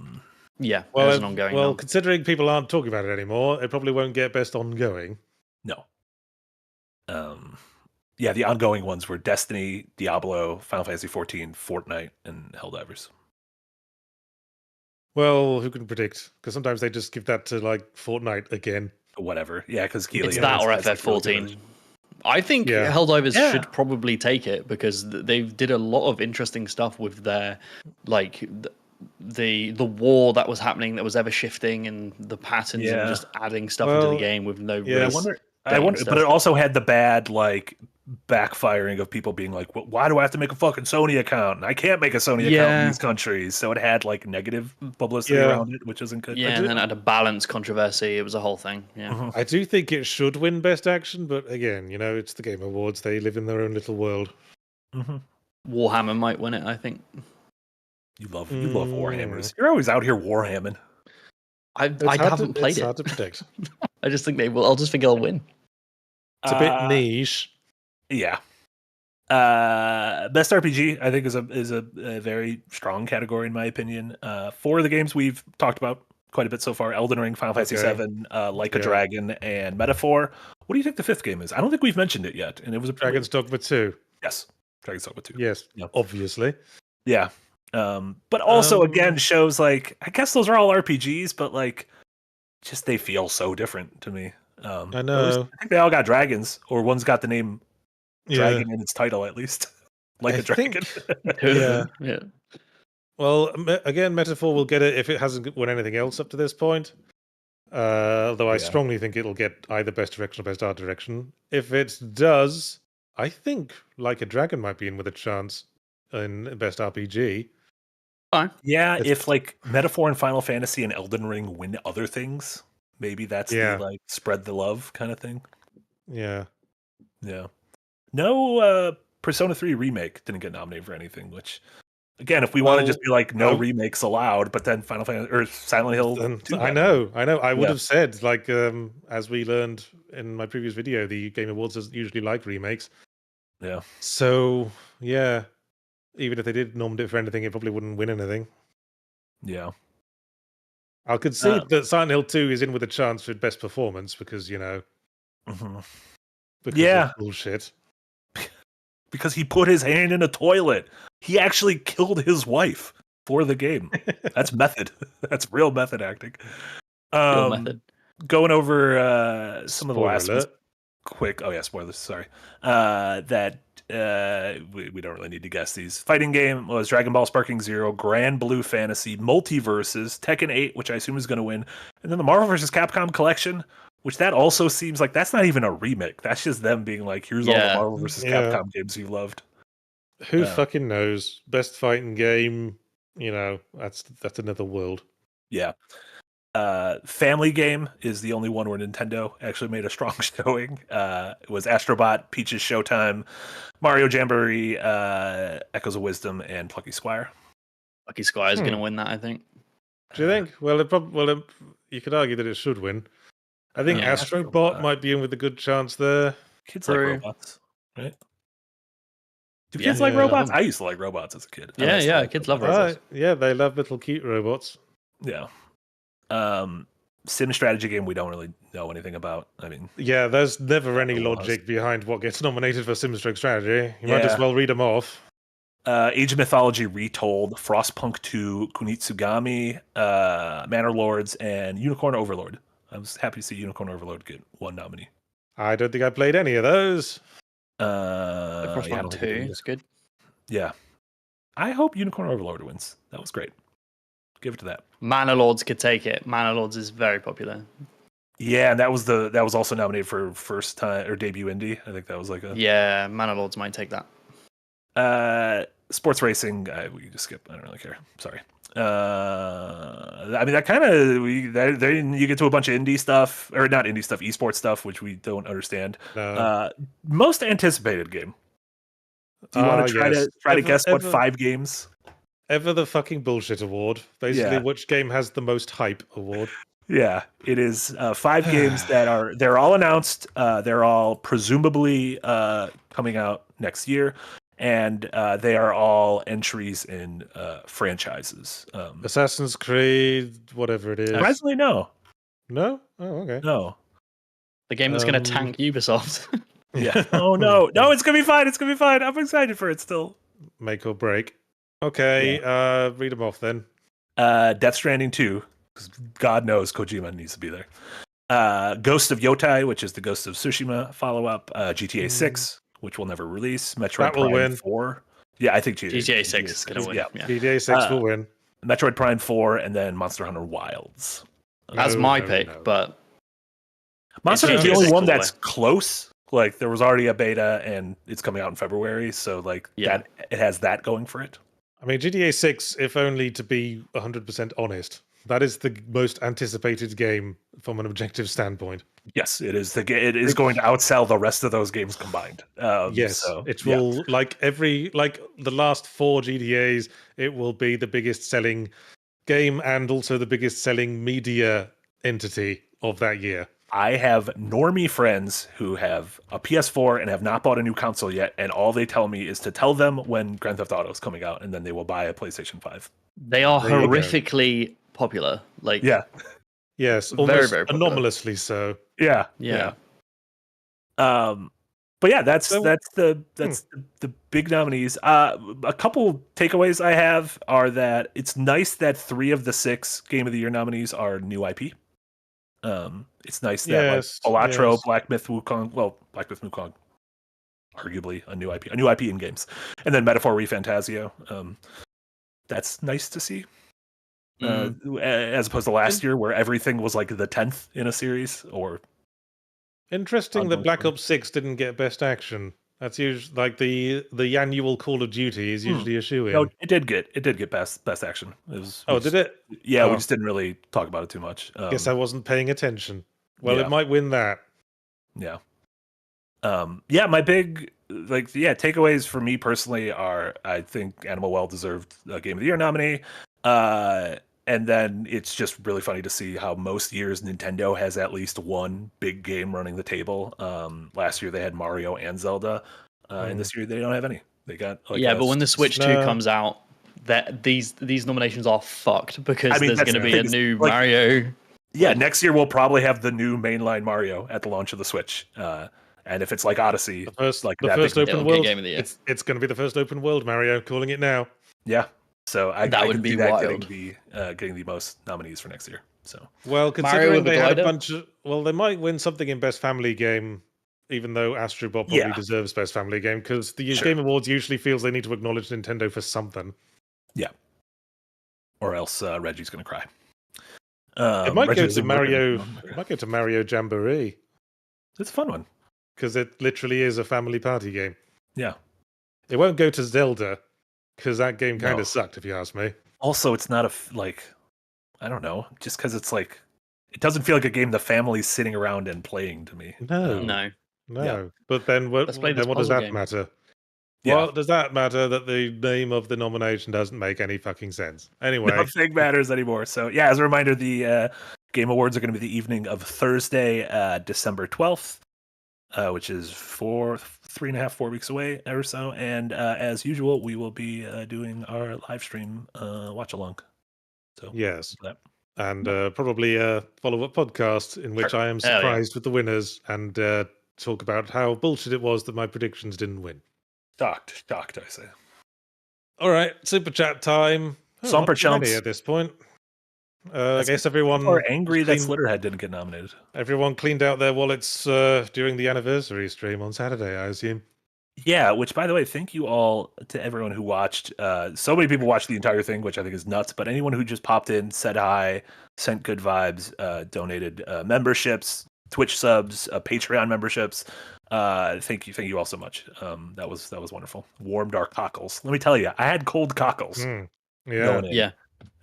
an ongoing. Well, considering people aren't talking about it anymore, it probably won't get best ongoing. No. The ongoing ones were Destiny, Diablo, Final Fantasy XIV, Fortnite, and Helldivers. Well, who can predict? Because sometimes they just give that to like Fortnite again. Whatever. Yeah, because it's that or FF14. I think Helldivers should probably take it because they did a lot of interesting stuff with their like the war that was happening that was ever shifting and the patterns and just adding stuff into the game with no risk. I wonder, but it also had the bad like backfiring of people being like, well, why do I have to make a fucking Sony account? And I can't make a Sony account in these countries. So it had like negative publicity around it, which isn't good. Yeah, and then it had a balance controversy. It was a whole thing. Yeah. I do think it should win Best Action, but again, it's the Game Awards. They live in their own little world. Warhammer might win it, I think. You love Warhammers. You're always out here Warhamming. I haven't played it. It's hard to predict. I just think they will. I'll just think they'll win. It's a bit niche. Yeah. Best RPG, I think, is a very strong category in my opinion. 4 of the games we've talked about quite a bit so far: Elden Ring, Final Fantasy VII, Like a Dragon, and Metaphor. What do you think the 5th game is? I don't think we've mentioned it yet, and it was a Dragon's Dogma 2. Yes, Dragon's Dogma 2. Yes, obviously. Yeah. But also again shows like I guess those are all RPGs, but like just they feel so different to me. I know. I think they all got dragons, or one's got the name dragon in its title at least. Like a dragon. Yeah. Well, again, Metaphor will get it if it hasn't won anything else up to this point. Although I strongly think it'll get either Best Direction or Best Art Direction. If it does, I think Like a Dragon might be in with a chance in Best RPG. Fine. Yeah, if like Metaphor and Final Fantasy and Elden Ring win other things, maybe that's the like spread the love kind of thing. Yeah. Yeah. No Persona 3 remake didn't get nominated for anything, which again, if we want to just be like no remakes allowed, but then Final Fantasy or Silent Hill 2 I know. I would have said like as we learned in my previous video, the Game Awards doesn't usually like remakes. Yeah. So, yeah. Even if they did nominate it for anything, it probably wouldn't win anything. Yeah. I'll concede that Silent Hill 2 is in with a chance for best performance because, because of bullshit. Because he put his hand in a toilet. He actually killed his wife for the game. That's method. That's real method acting. Real method. Going over some of the last ones quick. Oh, yeah, spoilers. Sorry. We don't really need to guess these. Fighting game was Dragon Ball Sparking Zero, Grand Blue Fantasy, Multiverses, Tekken 8, which I assume is going to win, and then the Marvel vs. Capcom Collection, which that also seems like that's not even a remake. That's just them being like, here's all the Marvel vs. Capcom games you loved. Who fucking knows? Best fighting game, that's another world. Yeah. Family Game is the only one where Nintendo actually made a strong showing. It was Astrobot, Peach's Showtime, Mario Jamboree, Echoes of Wisdom, and Plucky Squire. Lucky Squire's going to win that, I think. Do you think? Well, you could argue that it should win. I think Yeah. Astrobot might be in with a good chance there. Kids True. like robots, right? Do Yeah. kids like Yeah. robots? I used to like robots as a kid. Yeah, yeah, kids love robots. Yeah, they love little cute robots. Yeah. Sim strategy game we don't really know anything about. I mean, Yeah, there's never any It was. logic behind what gets nominated for Simstroke strategy. You might as well read them off. Age of Mythology Retold, Frostpunk 2, Kunitsugami, Manor Lords, and Unicorn Overlord. I was happy to see Unicorn Overlord get one nominee. I don't think I played any of those. Frostpunk 2 is good. Yeah. I hope Unicorn Overlord wins. That was great. Give it to that. Manor Lords could take it. Manor Lords is very popular. Yeah, and that was also nominated for first time or debut indie. I think that was like a Yeah, Manor Lords might take that. Sports racing. We can just skip. I don't really care. Sorry. I mean, that kind of then you get to a bunch of indie stuff, or not indie stuff, esports stuff, which we don't understand. No. Most anticipated game. Do you want to try to guess what 5 games? Ever the fucking bullshit award. Basically, which game has the most hype award. Yeah, it is 5 games they're all announced. They're all presumably coming out next year, and they are all entries in franchises. Assassin's Creed, whatever it is. Surprisingly, no. No? Oh, okay. No. The game that's going to tank Ubisoft. Yeah. Oh no, it's gonna be fine. It's gonna be fine. I'm excited for it still. Make or break. Okay, read them off then. Death Stranding 2, because God knows Kojima needs to be there. Ghost of Yotai, which is the Ghost of Tsushima follow-up. GTA 6, which will never release. Metroid Prime 4. Yeah, I think GTA 6 is going to win. Yeah. GTA 6 will win. Metroid Prime 4, and then Monster Hunter Wilds. That's my pick, but Monster Hunter is the GTA only 6 one will that's close. Like, there was already a beta, and it's coming out in February, so like that it has that going for it. I mean, GTA 6, if only to be 100% honest, that is the most anticipated game from an objective standpoint. Yes, it is. It is going to outsell the rest of those games combined. Yes, so, it will, like the last 4 GTAs, it will be the biggest selling game and also the biggest selling media entity of that year. I have normie friends who have a PS4 and have not bought a new console yet, and all they tell me is to tell them when Grand Theft Auto is coming out, and then they will buy a PlayStation 5. They are horrifically popular. Like, yes, very, almost very popular. anomalously so. Yeah. But yeah, that's the big nominees. A couple takeaways I have are that it's nice that 3 of the 6 Game of the Year nominees are new IP. It's nice that Elatro, Black Myth Wukong, Black Myth Wukong, arguably a new IP in games, and then Metaphor ReFantazio. That's nice to see, as opposed to last year where everything was like the 10th in a series. Or interesting that Black Ops 6 didn't get Best Action. That's usually like the annual Call of Duty is usually a shoe-in. No, it did get best action. Did it? Yeah, we just didn't really talk about it too much. Guess I wasn't paying attention. Well, it might win that. Yeah. My big takeaways for me personally are I think Animal Well deserved a Game of the Year nominee. And then it's just really funny to see how most years Nintendo has at least one big game running the table. Last year they had Mario and Zelda, and this year they don't have any. They got but when the Switch 2 comes out, that these nominations are fucked because there's going to be a new Mario. Yeah, next year we'll probably have the new mainline Mario at the launch of the Switch. And if it's like Odyssey, the first open world game of the year. It's going to be the first open world Mario. Calling it now. Yeah. So I would be wild. Getting the most nominees for next year. So considering they had a bunch of, they might win something in Best Family Game, even though Astrobot probably deserves Best Family Game because the Game Awards usually feels they need to acknowledge Nintendo for something. Yeah, or else Reggie's going to cry. It might go to Mario. It might go to Mario Jamboree. It's a fun one because it literally is a family party game. Yeah, it won't go to Zelda. Because that game kind of sucked, if you ask me. Also, it's not I don't know, just because it's like, it doesn't feel like a game the family's sitting around and playing to me. No. No. Yeah. But then what does that matter? Yeah. Well, does that matter that the name of the nomination doesn't make any fucking sense? Anyway, Nothing matters anymore. So yeah, as a reminder, the Game Awards are going to be the evening of Thursday, December 12th, which is 4 weeks away or so. And as usual, we will be doing our live stream watch along. So yes. that. And probably a follow-up podcast in which I am Hell yeah. surprised with the winners and talk about how bullshit it was that my predictions didn't win. Shocked, I say. All right, super chat time. Somper Not too many chumps. at this point. I guess everyone Are angry that cleaned- Slitterhead didn't get nominated. everyone cleaned out their wallets during the anniversary stream on Saturday, I assume. Yeah, which by the way, thank you all to everyone who watched. So many people watched the entire thing, which I think is nuts. But anyone who just popped in, said hi, sent good vibes, donated memberships, Twitch subs, Patreon memberships. Thank you all so much. That was wonderful. Warmed our cockles. Let me tell you, I had cold cockles. Yeah, going in. Yeah.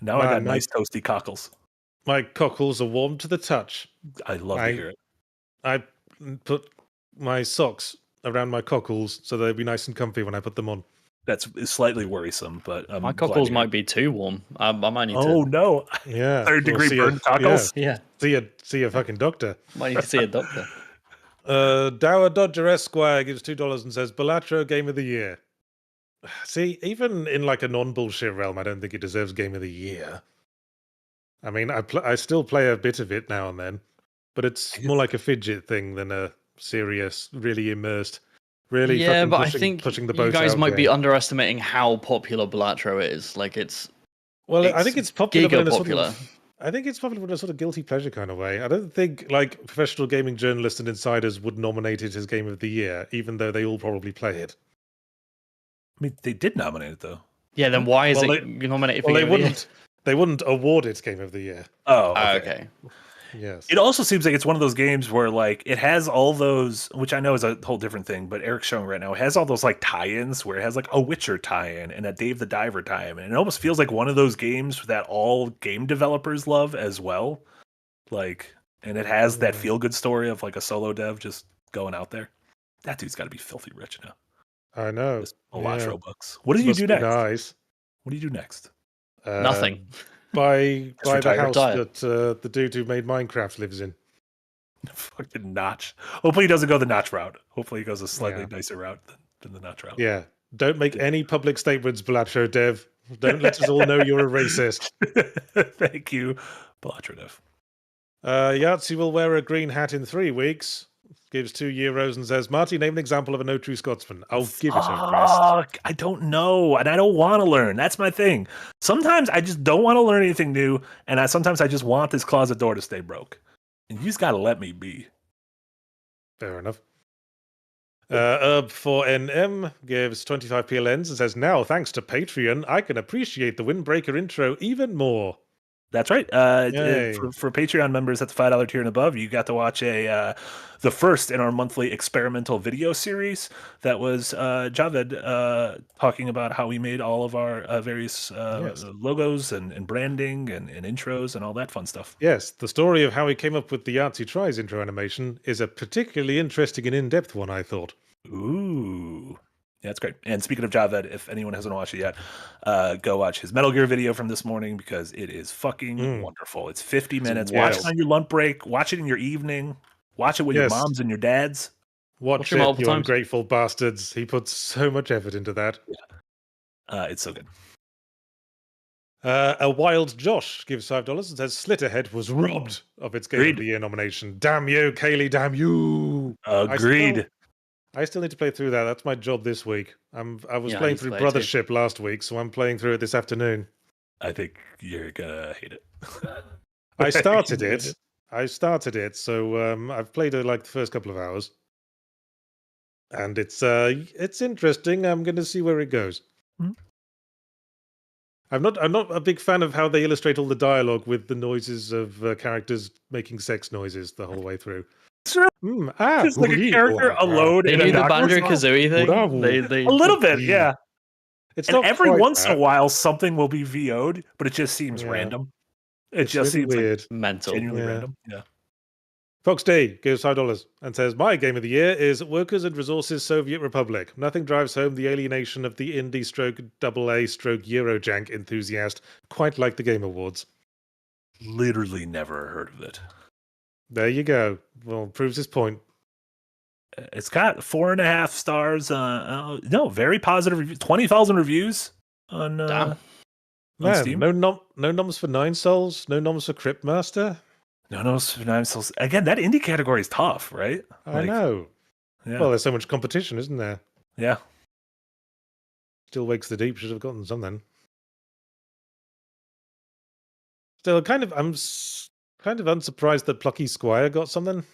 Now I got Man, nice toasty cockles. my cockles are warm to the touch. I love to hear it. I put my socks around my cockles so they'd be nice and comfy when I put them on. That's slightly worrisome, but My cockles might be too warm. I might need Oh to. no! Yeah, Third degree see burn cockles. Yeah. See a fucking doctor. Might need to see a doctor. Dower Dodger Esquire gives $2 and says Balatro Game of the Year. See, even in like a non-bullshit realm, I don't think it deserves Game of the Year. I mean, I still play a bit of it now and then, but it's more like a fidget thing than a serious, really immersed, really Yeah, fucking but pushing, I think pushing the you boat guys out might be game. underestimating how popular Balatro is. Like it's Well, I it's think it's popular, but giga in a sort popular. of, I think it's popular in a sort of guilty pleasure kind of way. I don't think like professional gaming journalists and insiders would nominate it as Game of the Year, even though they all probably play it. I mean, they did nominate it though. Yeah, then why is Well, it nominated for Well, Game of the Year? they wouldn't award it Game of the Year. Oh, Ah, okay. okay. Yes. It also seems like it's one of those games where like it has all those, which I know is a whole different thing, but Eric's showing right now, it has all those like tie-ins where it has like a Witcher tie-in and a Dave the Diver tie-in. And it almost feels like one of those games that all game developers love as well. Like, and it has that feel-good story of like a solo dev just going out there. That dude's got to be filthy rich now. I know. Just a lot Yeah. of Robux. What do you Must do be next? Nice. What do you do next? Nothing. Buy the retire. house that the dude who made Minecraft lives in. Fucking Notch. Hopefully he doesn't go the Notch route. Hopefully he goes a slightly Yeah. nicer route than the Notch route. Yeah. Don't make any public statements, Balatro Dev. Don't let us all know you're a racist. Thank you, Balatrodev. Yahtzee will wear a green hat in 3 weeks. Gives €2 and says, Marty, name an example of a no true Scotsman. I'll give it a rest. Fuck, I don't know, and I don't want to learn. That's my thing. Sometimes I just don't want to learn anything new, and sometimes I just want this closet door to stay broke. And you just gotta let me be. Fair enough. Herb4NM gives 25 PLNs and says, now, thanks to Patreon, I can appreciate the Windbreaker intro even more. That's right. Yay. For Patreon members at the $5 tier and above, you got to watch the first in our monthly experimental video series that was Javed talking about how we made all of our various Yes. logos and branding and intros and all that fun stuff. Yes, the story of how he came up with the Yahtzee Tries intro animation is a particularly interesting and in-depth one, I thought. Ooh. Yeah, that's great. And speaking of Javed, if anyone hasn't watched it yet, go watch his Metal Gear video from this morning because it is fucking wonderful. It's 50 minutes. Watch wild. it on your lunch break. Watch it in your evening. Watch it with your Yes. moms and your dads. Watch it it, multiple you times. ungrateful bastards. He puts so much effort into that. It's so good. A Wild Josh gives $5 and says Slitterhead was robbed of its Game Agreed. of the Year nomination. Damn you, Kaylee, damn you. Agreed. I still need to play through that. That's my job this week. I was Yeah, I playing need to through play it too. Brothership last week, so I'm playing through it this afternoon. I think you're gonna hate it. I started it. So I've played it like the first couple of hours. And it's interesting. I'm going to see where it goes. Mhm. I'm not a big fan of how they illustrate all the dialogue with the noises of characters making sex noises the whole way through. Just like a character alone They in a do the dark Banjo room. Kazooie thing. Bravo. They A little bit, yeah. It's And not every quite once in a that. while, something will be VO'd, but it just seems Yeah. random. It It's just really seems weird. like mental. genuinely Yeah. random. Yeah. Fox D gives $5 and says, my game of the year is Workers and Resources Soviet Republic. Nothing drives home the alienation of the indie stroke AA stroke Eurojank enthusiast quite like the Game Awards. Literally never heard of it. There you go. Well, proves his point. It's got 4.5 stars. No, very positive review. 20,000 reviews on Damn. Man, Steam. no noms for 9 Souls, no noms for Cryptmaster. No, 9 Souls. Again, that indie category is tough, right? I know. Yeah. Well, there's so much competition, isn't there? Yeah. Still Wakes the Deep should have gotten some then. Still, I'm kind of unsurprised that Plucky Squire got something.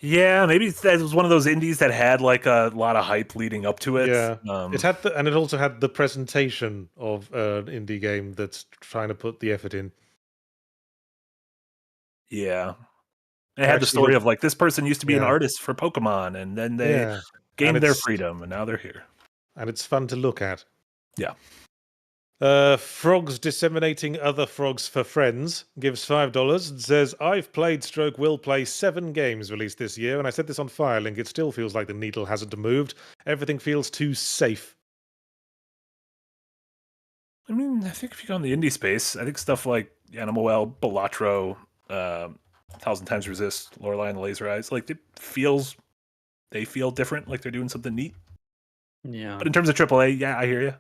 Yeah, maybe that was one of those indies that had like a lot of hype leading up to it. Yeah, it had and it also had the presentation of an indie game that's trying to put the effort in. Yeah. It had the story of like this person used to be an artist for Pokemon and then they gained their freedom and now they're here. And it's fun to look at. Yeah. Frogs Disseminating Other Frogs for Friends gives $5 and says, I've played / will play 7 games released this year, and I said this on Firelink, it still feels like the needle hasn't moved. Everything feels too safe. I mean, I think if you go in the indie space, I think stuff like Animal Well, Balatro, 1,000 Times Resist, Lorelei and the Laser Eyes, like they feel different, like they're doing something neat. Yeah. But in terms of AAA, yeah, I hear you.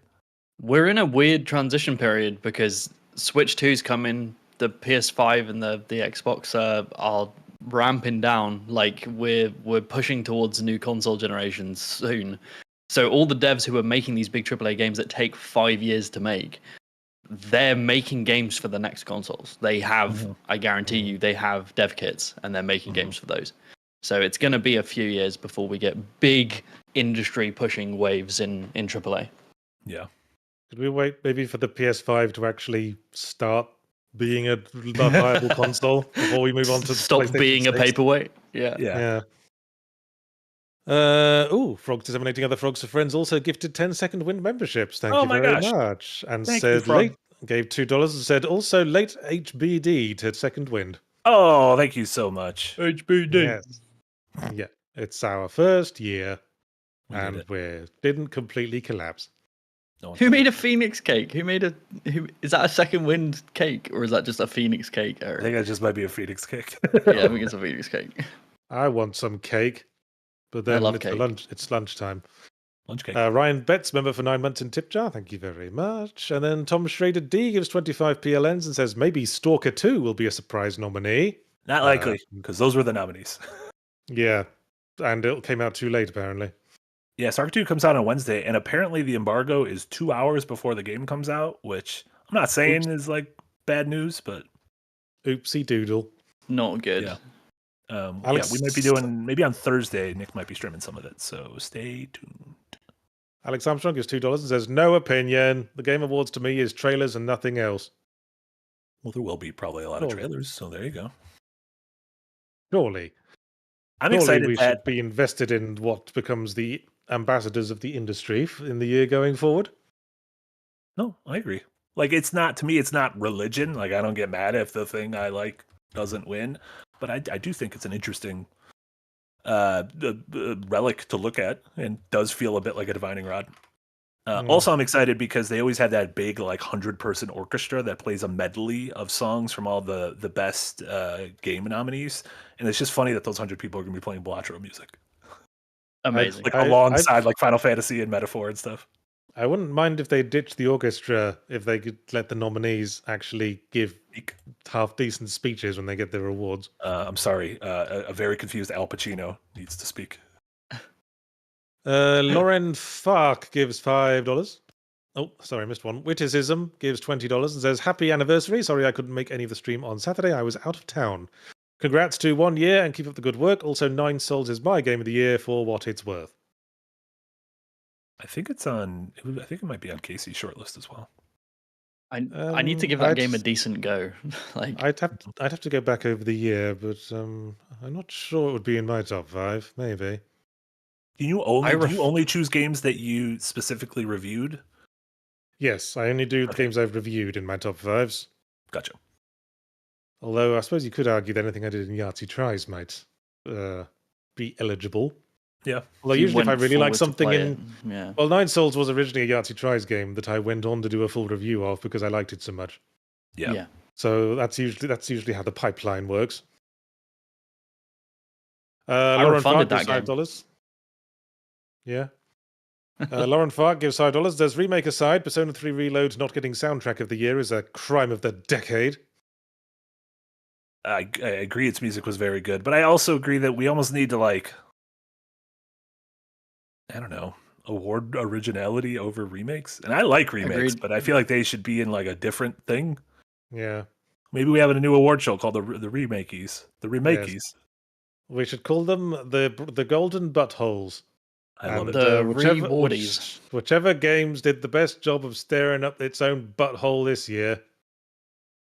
We're in a weird transition period because Switch 2's coming, the PS5 and the Xbox are ramping down. Like we're pushing towards new console generations soon. So all the devs who are making these big AAA games that take 5 years to make, they're making games for the next consoles. They have, I guarantee you, they have dev kits and they're making games for those. So it's going to be a few years before we get big industry pushing waves in AAA. Yeah. Could we wait maybe for the PS5 to actually start being a viable console before we move on to stop being 6? a paperweight? Yeah. Frogs Disseminating Other Frogs for Friends also gifted 10-second Wind memberships. Thank you my very gosh. much. And Thank said you, late gave $2 and said also late HBD to Second Wind. Oh, thank you so much. HBD. Yes. Yeah. It's our first year We didn't completely collapse. Who made a Phoenix cake? Who is that a Second Wind cake or is that just a Phoenix cake, Eric? I think that just might be a Phoenix cake. Yeah, I think it's a Phoenix cake. I want some cake, but then love it's cake. It's lunchtime. Lunch cake. Ryan Betts, member for 9 months in tip jar. Thank you very much. And then Tom Schrader D gives 25 PLNs and says maybe Stalker 2 will be a surprise nominee. Not likely, because those were the nominees. Yeah, and it came out too late apparently. Yeah, Stalker 2 comes out on Wednesday, and apparently the embargo is 2 hours before the game comes out, which I'm not saying is like bad news, but oopsie doodle. Not good. Yeah. We might be doing maybe on Thursday. Nick might be streaming some of it, so stay tuned. Alex Armstrong gives $2 and says no opinion. The Game Awards to me is trailers and nothing else. Well, there will be probably a lot of trailers, so there you go. Surely. I'm excited we that should be invested in what becomes the ambassadors of the industry in the year going forward. No, I agree. Like, it's not, to me, it's not religion. Like, I don't get mad if the thing I like doesn't win, but I do think it's an interesting relic to look at and does feel a bit like a divining rod. Also, I'm excited because they always have that big, like, 100-person orchestra that plays a medley of songs from all the best game nominees. And it's just funny that those 100 people are going to be playing Balatro music. Amazing. Like, alongside, like, Final Fantasy and Metaphor and stuff. I wouldn't mind if they ditched the orchestra if they could let the nominees actually give half-decent speeches when they get their awards. I'm sorry. A very confused Al Pacino needs to speak. Lauren Fark gives $5. Oh, sorry, I missed one. Witticism gives $20 and says, happy anniversary. Sorry I couldn't make any of the stream on Saturday. I was out of town. Congrats to 1 year and keep up the good work. Also, 9 Souls is my game of the year for what it's worth. I think it's on. I think it might be on Casey's shortlist as well. I need to give that game a decent go. Like I'd have to go back over the year, but I'm not sure it would be in my top 5. Maybe. Do you only choose games that you specifically reviewed? Yes, I only do the games I've reviewed in my top 5s. Gotcha. Although I suppose you could argue that anything I did in Yahtzee Tries might be eligible. Yeah. Although You usually if I went really like forward to something play in... it. Yeah. Well, Nine Souls was originally a Yahtzee Tries game that I went on to do a full review of because I liked it so much. Yeah. So that's usually how the pipeline works. I Lauren refunded Fark gives that game. $5. Yeah. Lauren Fark gives $5. There's remake aside, Persona 3 Reload not getting soundtrack of the year is a crime of the decade. I agree its music was very good, but I also agree that we almost need to, like, I don't know, award originality over remakes. And I like remakes, Agreed. but I feel like they should be in like a different thing. Yeah. Maybe we have a new award show called the Remakies. The Remakies. Yes. We should call them the Golden Buttholes. I love it. The Rewardies. Whichever games did the best job of staring up its own butthole this year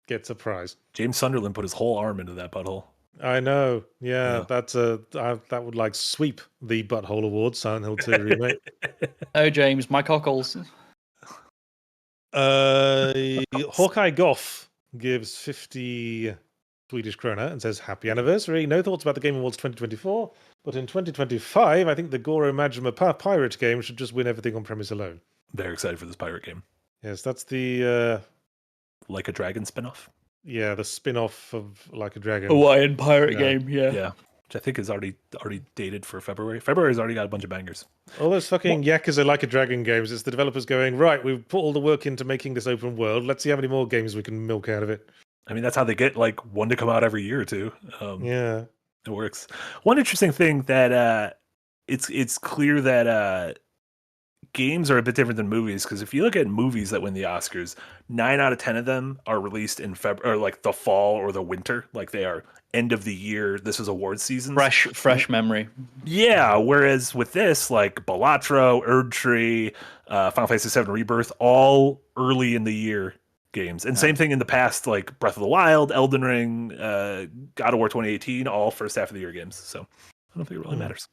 gets a prize. James Sunderland put his whole arm into that butthole. I know. Yeah. Yeah. That would like sweep the Butthole Awards, Silent Hill 2 remake. Oh, James, my cockles. Hawkeye Goff gives 50 Swedish krona and says, "Happy anniversary. No thoughts about the Game Awards 2024, but in 2025, I think the Goro Majima pirate game should just win everything on premise alone." Very excited for this pirate game. Yes, that's the Like a Dragon spinoff. yeah, the spin-off of Like a Dragon. Hawaiian pirate Yeah. game, yeah. Yeah. Which I think is already dated for February. February's already got a bunch of bangers. All those fucking Yakuza Like a Dragon games, it's the developers going, right, we've put all the work into making this open world. Let's see how many more games we can milk out of it. I mean, that's how they get like one to come out every year or two. Yeah. It works. One interesting thing that it's clear that games are a bit different than movies, because if you look at movies that win the Oscars, 9 out of 10 of them are released in February, or like the fall or the winter, like they are end of the year. This is award season. Fresh memory. Yeah. Whereas with this, like Balatro, Erdtree, Final Fantasy VII Rebirth, all early in the year games. And same thing in the past, like Breath of the Wild, Elden Ring, God of War 2018, all first half of the year games. So I don't think it really matters.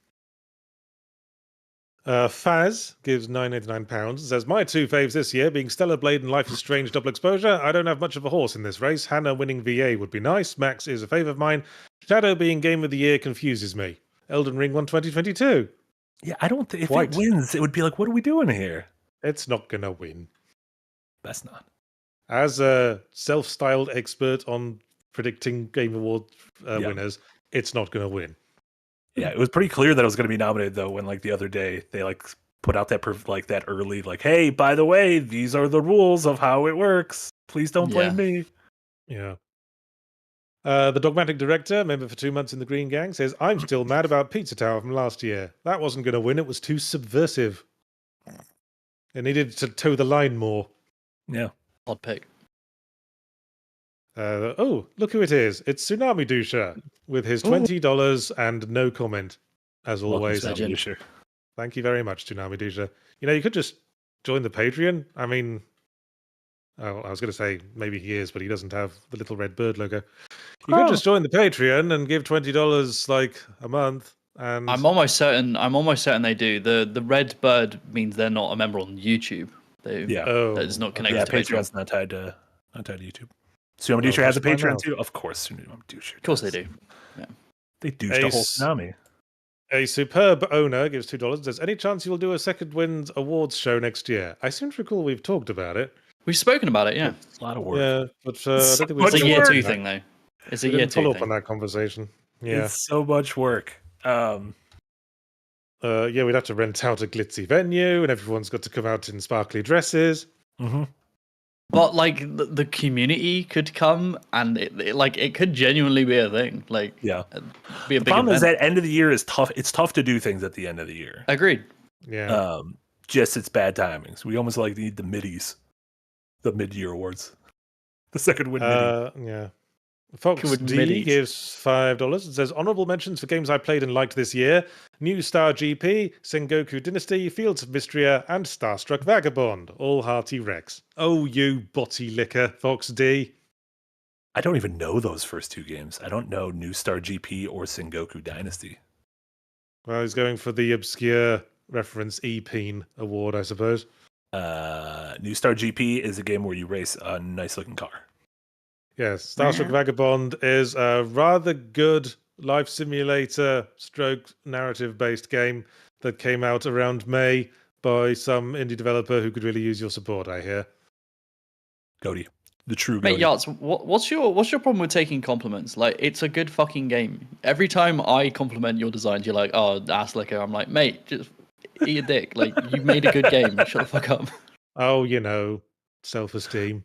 Faz gives £9.89 and says, "My two faves this year being Stellar Blade and Life is Strange Double Exposure. I don't have much of a horse in this race. Hannah winning VA would be nice. Max is a fave of mine. Shadow being Game of the Year confuses me. Elden Ring won 2022. Yeah, I don't think if Quite. it wins, it would be like, what are we doing here? It's not going to win. That's not. As a self-styled expert on predicting Game Award winners, it's not going to win. Yeah, it was pretty clear that it was going to be nominated though. When like the other day they like put out that that early like, hey, by the way, these are the rules of how it works. Please don't blame me. Yeah. The Dogmatic Director, member for 2 months in the Green Gang, says, "I'm still mad about Pizza Tower from last year. That wasn't going to win. It was too subversive. It needed to toe the line more." Yeah. Odd pick. Oh, look who it is. It's Tsunami Dusha with his $20 and no comment, as always. Sure. Thank you very much, Tsunami Dusha. You know, you could just join the Patreon. I mean, I was going to say maybe he is, but he doesn't have the little red bird logo. You could just join the Patreon and give $20 like a month. And I'm almost certain they do. The red bird means they're not a member on YouTube. It's not connected to Patreon's not tied to YouTube. Tsunami Dusha has a Patreon too? Of course, Tsunami Dusha. Of course they do. Yeah. They douche the whole tsunami. A superb owner gives $2. There's any chance you'll do a Second Wind Awards show next year? I seem to recall we've talked about it. We've spoken about it, yeah. It's a lot of work. Yeah, but I don't think It's a year talked two about thing, though. It's a We year didn't follow two up on thing. that conversation. Yeah. It's so much work. Yeah, we'd have to rent out a glitzy venue, and everyone's got to come out in sparkly dresses. Mm-hmm. But like the community could come, and it could genuinely be a thing. Like, Yeah. be a The big problem is event. that end of the year is tough. It's tough to do things at the end of the year. Agreed. Yeah. Just it's bad timings. We almost like need the middies, the mid-year awards, the second win midi. Yeah. Fox Good D middies. gives $5 and says, "Honorable mentions for games I played and liked this year: New Star GP, Sengoku Dynasty, Fields of Mystria, and Starstruck Vagabond. All hearty wrecks." Oh, you botty licker, Fox D. I don't even know those first two games. I don't know New Star GP or Sengoku Dynasty. Well, he's going for the obscure reference E-Peen award, I suppose. New Star GP is a game where you race a nice looking car. Yes, Starstruck Vagabond is a rather good life simulator stroke narrative-based game that came out around May by some indie developer who could really use your support, I hear. GOTY. The true Mate, GOTY. Yachts, what's your problem with taking compliments? Like, it's a good fucking game. Every time I compliment your designs, you're like, "Oh, ass licker." I'm like, mate, just eat a dick. Like, you made a good game. Shut the fuck up. Oh, self-esteem.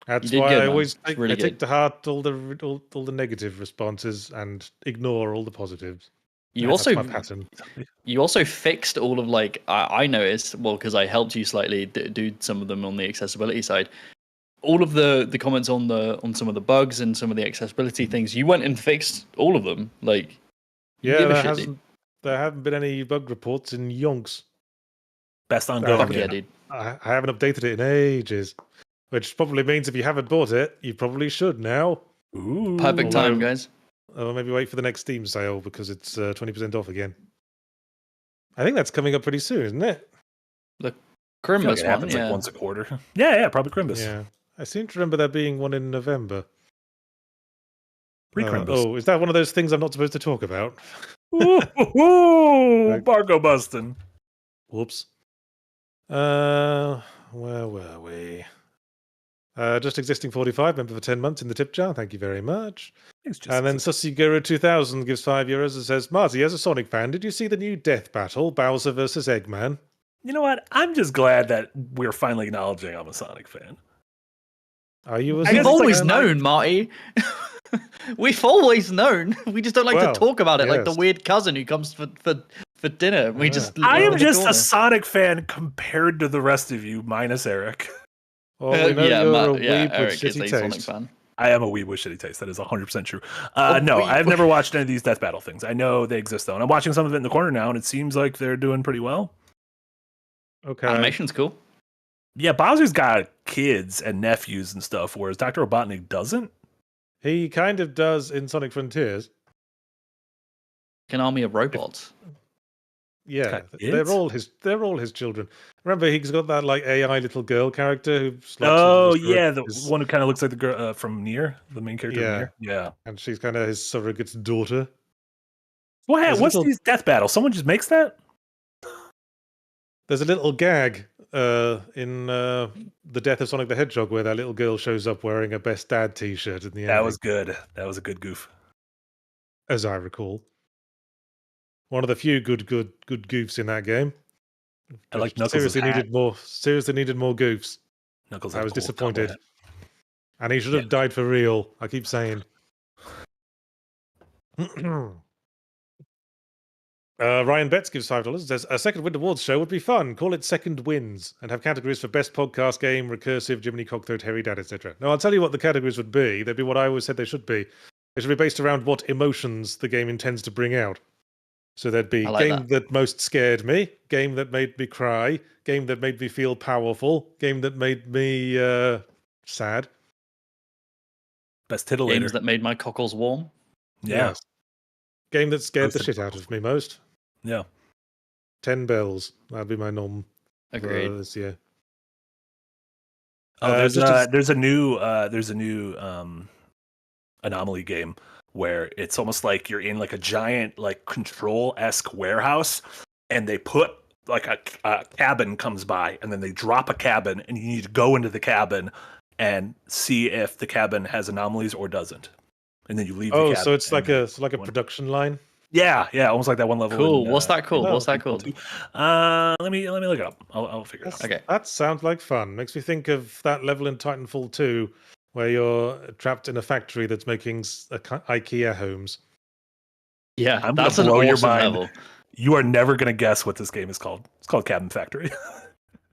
That's did why good, I man. always It's really take good. to heart all the negative responses and ignore all the positives. You That's also my pattern. You also fixed all of like I noticed, well, because I helped you slightly do some of them on the accessibility side. All of the comments on some of the bugs and some of the accessibility things, you went and fixed all of them. Like, you Yeah, give a shit, dude. there haven't been any bug reports in yonks. Best ongoing. Fuck yeah, dude. I haven't updated it in ages, which probably means if you haven't bought it, you probably should now. Ooh. Perfect time, although- guys. Or maybe wait for the next Steam sale because it's 20% off again. I think that's coming up pretty soon, isn't it? I feel like Crimbus it one, happens yeah. like once a quarter. Yeah, probably Crimbus. Yeah. I seem to remember there being one in November. Pre-Crimbus. Oh, is that one of those things I'm not supposed to talk about? Ooh, Bargo busting. Whoops. Where were we? Just existing 45, member for 10 months in the tip jar. Thank you very much. And then Susiguru 2000 gives €5 and says, Marty, as a Sonic fan, did you see the new death battle, Bowser versus Eggman? You know what? I'm just glad that we're finally acknowledging I'm a Sonic fan. Are you a I We've guess Sonic always fan? known, Marty. We've always known. We just don't like Well, to talk about it, like the yes. weird cousin who comes for dinner. We just I leave it am in the just corner. a Sonic fan compared to the rest of you, minus Eric. Well, we know yeah, you're Matt, a weeb Eric with is shitty a Sonic taste. fan. I am a weeb with shitty taste. That is 100% true. A No, weeb I've with- never watched any of these death battle things. I know they exist though, and I'm watching some of it in the corner now, and it seems like they're doing pretty well. Okay. Animation's cool. Yeah, Bowser's got kids and nephews and stuff, whereas Dr. Robotnik doesn't. He kind of does in Sonic Frontiers. An army of robots. Yeah, Got they're kids? all his children. Remember, he's got that like AI little girl character who's like, Oh sort of yeah, the his- one who kind of looks like the girl from Nier, the main character. Yeah. Of Nier. Yeah. and she's kind of his surrogate's daughter. What's little- these death battles? Someone just makes that? There's a little gag in the Death of Sonic the Hedgehog where that little girl shows up wearing a Best Dad T-shirt in the That ending, was good. That was a good goof. as I recall. One of the few good goofs in that game. I like Just Knuckles' seriously hat. needed more goofs. Knuckles I had a was cool disappointed. cowboy And he should have died for real. I keep saying. Ryan Betts gives $5. Says a second Wind Awards show would be fun. Call it Second Wins and have categories for best podcast game, recursive, Jiminy Cockthroat, Hairy Dad, etc. Now I'll tell you what the categories would be. They'd be what I always said they should be. They should be based around what emotions the game intends to bring out. So there'd be I like game that most scared me, game that made me cry, game that made me feel powerful, game that made me sad. Best titillator. Games that made my cockles warm. Yeah. Yes. Game that scared the Roasted shit out of me most. Yeah. 10 bells. That'd be my nom Agreed. this year. Oh, there's just a new anomaly game where it's almost like you're in like a giant like Control-esque warehouse, and they put like a cabin comes by, and then they drop a cabin, and you need to go into the cabin and see if the cabin has anomalies or doesn't, and then you leave. Oh, the cabin so it's like and a production line. yeah, almost like that one level. Cool. in, What's that called? no, What's that called? Let me look it up. I'll figure it out. Okay. That sounds like fun. Makes me think of that level in Titanfall 2 where you're trapped in a factory that's making IKEA homes. Yeah, I'm that's gonna an blow your awesome mind. level. You are never gonna guess what this game is called. It's called Cabin Factory.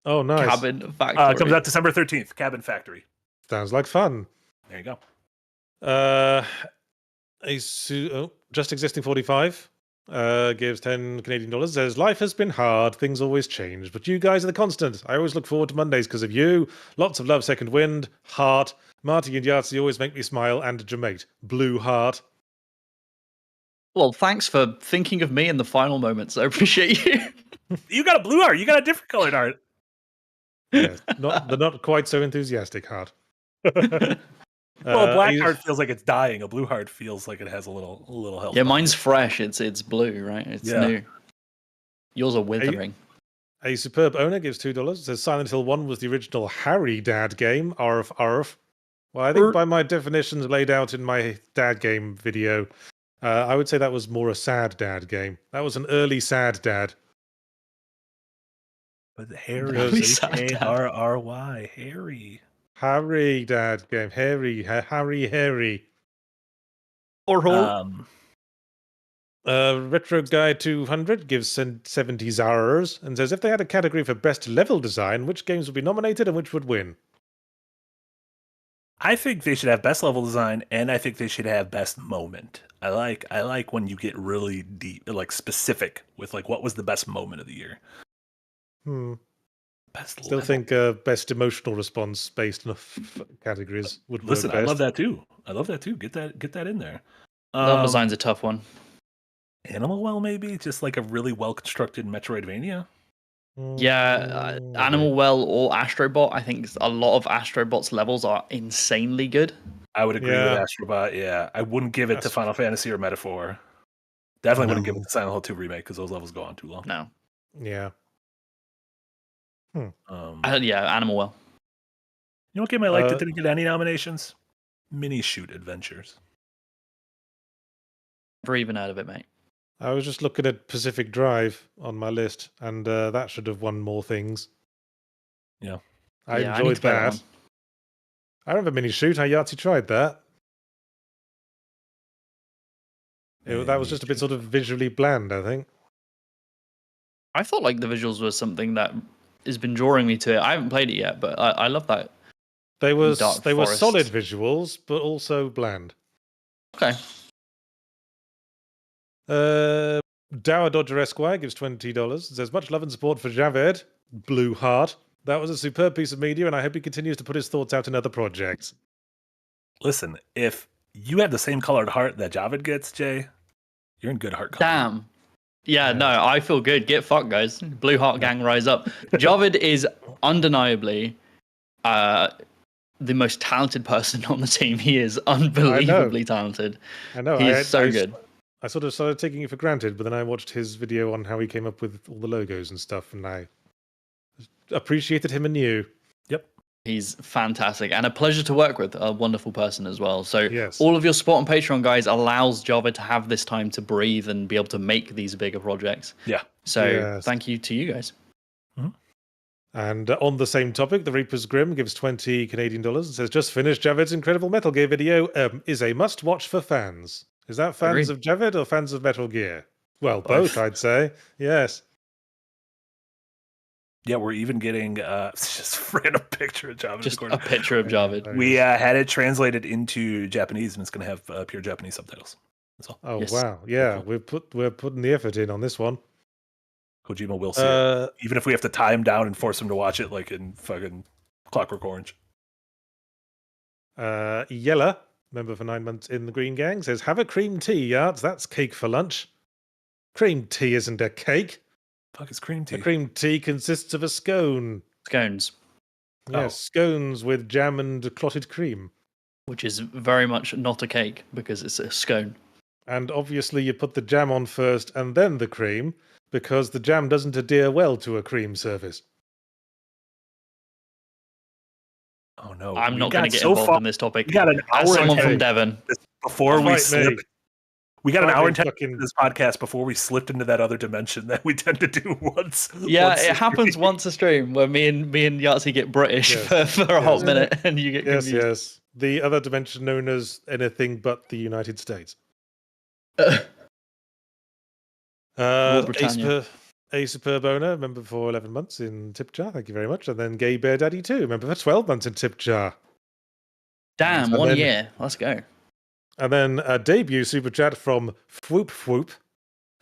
Oh, nice. Cabin Factory. It comes out December 13th. Cabin Factory. Sounds like fun. There you go. Just Existing 45 gives 10 Canadian dollars. Says, life has been hard. Things always change. But you guys are the constant. I always look forward to Mondays because of you. Lots of love, Second Wind. Heart. Marty and Yahtzee always make me smile. And Jamate. Blue heart. Well, thanks for thinking of me in the final moments. I appreciate you. You got a blue heart. You got a different colored heart. Yes, the not quite so enthusiastic heart. Well, a black he's- heart feels like it's dying. A blue heart feels like it has a little health. Yeah, behind mine's it. fresh. It's blue, right? It's Yeah. new. Yours are withering. A superb owner gives $2. It says Silent Hill 1 was the original Harry Dad game. Arf, arf. Well, I think by my definitions laid out in my dad game video, I would say that was more a sad dad game. That was an early sad dad. But Harry, Really sad dad. Harry, Harry. Harry Dad game. Harry. Or Retro Guy 200 gives 70 Zars and says if they had a category for best level design, which games would be nominated and which would win? I think they should have best level design, and I think they should have best moment. I like when you get really deep, like specific with like what was the best moment of the year. Best Still level. think best emotional response based enough categories would Listen, work best. I love that too. Get that in there. level design's a tough one. Animal Well, maybe just like a really well constructed Metroidvania. Yeah, Animal Well or Astrobot. I think a lot of Astrobot's levels are insanely good. I would agree Yeah. with Astrobot. Yeah, I wouldn't give it to Final Fantasy or Metaphor. Definitely wouldn't give it to Silent Hill 2 remake because those levels go on too long. No. Yeah. Yeah, Animal Well. You know what game I liked that didn't get any nominations? Mini Shoot Adventures. Never even heard of it, mate. I was just looking at Pacific Drive on my list, and that should have won more things. Yeah. I Yeah, I need enjoyed to play that that. one. I remember Mini Shoot. I Yahtzee tried that. That was just a bit sort of visually bland, I think. I thought like the visuals were something that has been drawing me to it. I haven't played it yet, but I love that. They were Dark were Forest. solid visuals, but also bland. Okay. Dower Dodger Esquire gives $20. It says much love and support for Javed, Blue Heart. That was a superb piece of media, and I hope he continues to put his thoughts out in other projects. Listen, if you have the same colored heart that Javid gets, Jay, you're in good heart company. Damn. Yeah, no, I feel good. Get fucked, guys. Blue Heart Gang, rise up. Javid is undeniably the most talented person on the team. He is unbelievably talented. I know. He's so good. I sort of started taking it for granted, but then I watched his video on how he came up with all the logos and stuff, and I appreciated him anew. Yep. He's fantastic and a pleasure to work with. A wonderful person as well. So Yes. all of your support on Patreon, guys, allows Java to have this time to breathe and be able to make these bigger projects. Yeah. So Yes. thank you to you guys. And on the same topic, the Reaper's Grim gives 20 Canadian dollars and says, just finished Javed's incredible Metal Gear video. Is a must watch for fans. Is that fans Agreed. of Javed or fans of Metal Gear? Well, both, I'd say. Yes. Yeah, we're even getting just a random picture of Javid. Just a picture of Javid. We had it translated into Japanese, and it's going to have pure Japanese subtitles. That's all. Oh, Yes. wow. Yeah, we're putting the effort in on this one. Kojima will see it. Even if we have to tie him down and force him to watch it like in fucking Clockwork Orange. Yella, member for 9 months in the Green Gang, says, have a cream tea, Yards. That's cake for lunch. Cream tea isn't a cake. Fuck is cream tea? A cream tea consists of a scone. Scones, Yes, scones with jam and clotted cream. which is very much not a cake because it's a scone. And obviously you put the jam on first and then the cream, because the jam doesn't adhere well to a cream surface. Oh no! I'm not going to get involved in this topic. We got an hour As someone and 10 from Devon. before we Fight slip. me. We got an Fight hour me, and 10 fucking- into this podcast before we slipped into that other dimension that we tend to do once. Yeah, once it a happens week. once a stream where me and Yahtzee get British Yes. for a hot Yes. minute and you get Yes, confused. yes. The other dimension known as anything but the United States. Britannia. A superb owner, member for 11 months in Tip Jar. Thank you very much. And then Gay Bear Daddy 2, member for 12 months in Tip Jar. Damn, And 1 then- year. Let's go. And then a debut super chat from Fwoop Fwoop,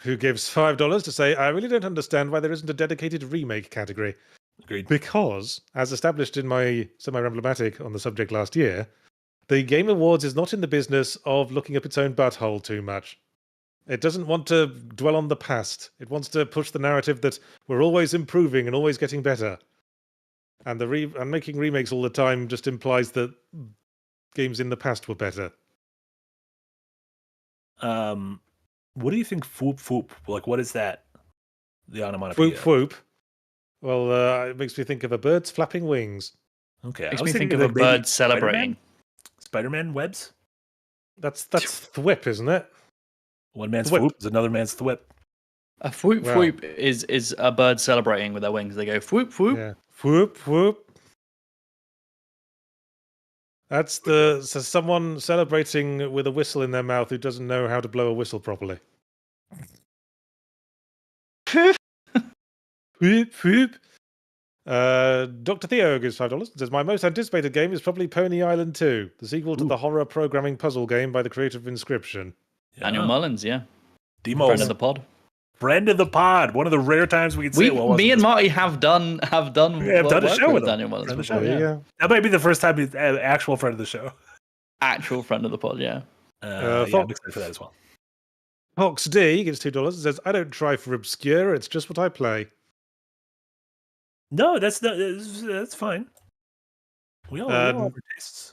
who gives $5 to say, I really don't understand why there isn't a dedicated remake category. Agreed. Because, as established in my semi-ramblomatic on the subject last year, the Game Awards is not in the business of looking up its own butthole too much. It doesn't want to dwell on the past. It wants to push the narrative that we're always improving and always getting better. And and making remakes all the time just implies that games in the past were better. What do you think? Foop foop. Like, what is that? The Whoop onomatopoeia. whoop. Well, it makes me think of a bird's flapping wings. Okay, Makes I was me think thinking of a maybe bird celebrating. Spider-Man webs. That's thwip, isn't it? One man's Thwip. whoop is another man's thwip. A whoop Wow. whoop is a bird celebrating with their wings. They go whoop whoop. Yeah. Whoop whoop. That's someone celebrating with a whistle in their mouth who doesn't know how to blow a whistle properly. Whoop whoop. Dr. Theo gives $5. Says my most anticipated game is probably Pony Island 2, the sequel to the horror programming puzzle game by the creator of Inscription. Daniel Mullins, yeah. Demo. Friend of the pod. Friend of the pod. One of the rare times we can say. Me and Marty have done a show with Daniel Mullins Friend of the before. show, Yeah. That might be the first time he's an actual friend of the show. Actual friend of the pod, yeah. Yeah, I'm excited for that as well. Fox D gives $2. Says I don't try for obscure. It's just what I play. No, that's fine. We all have our tastes.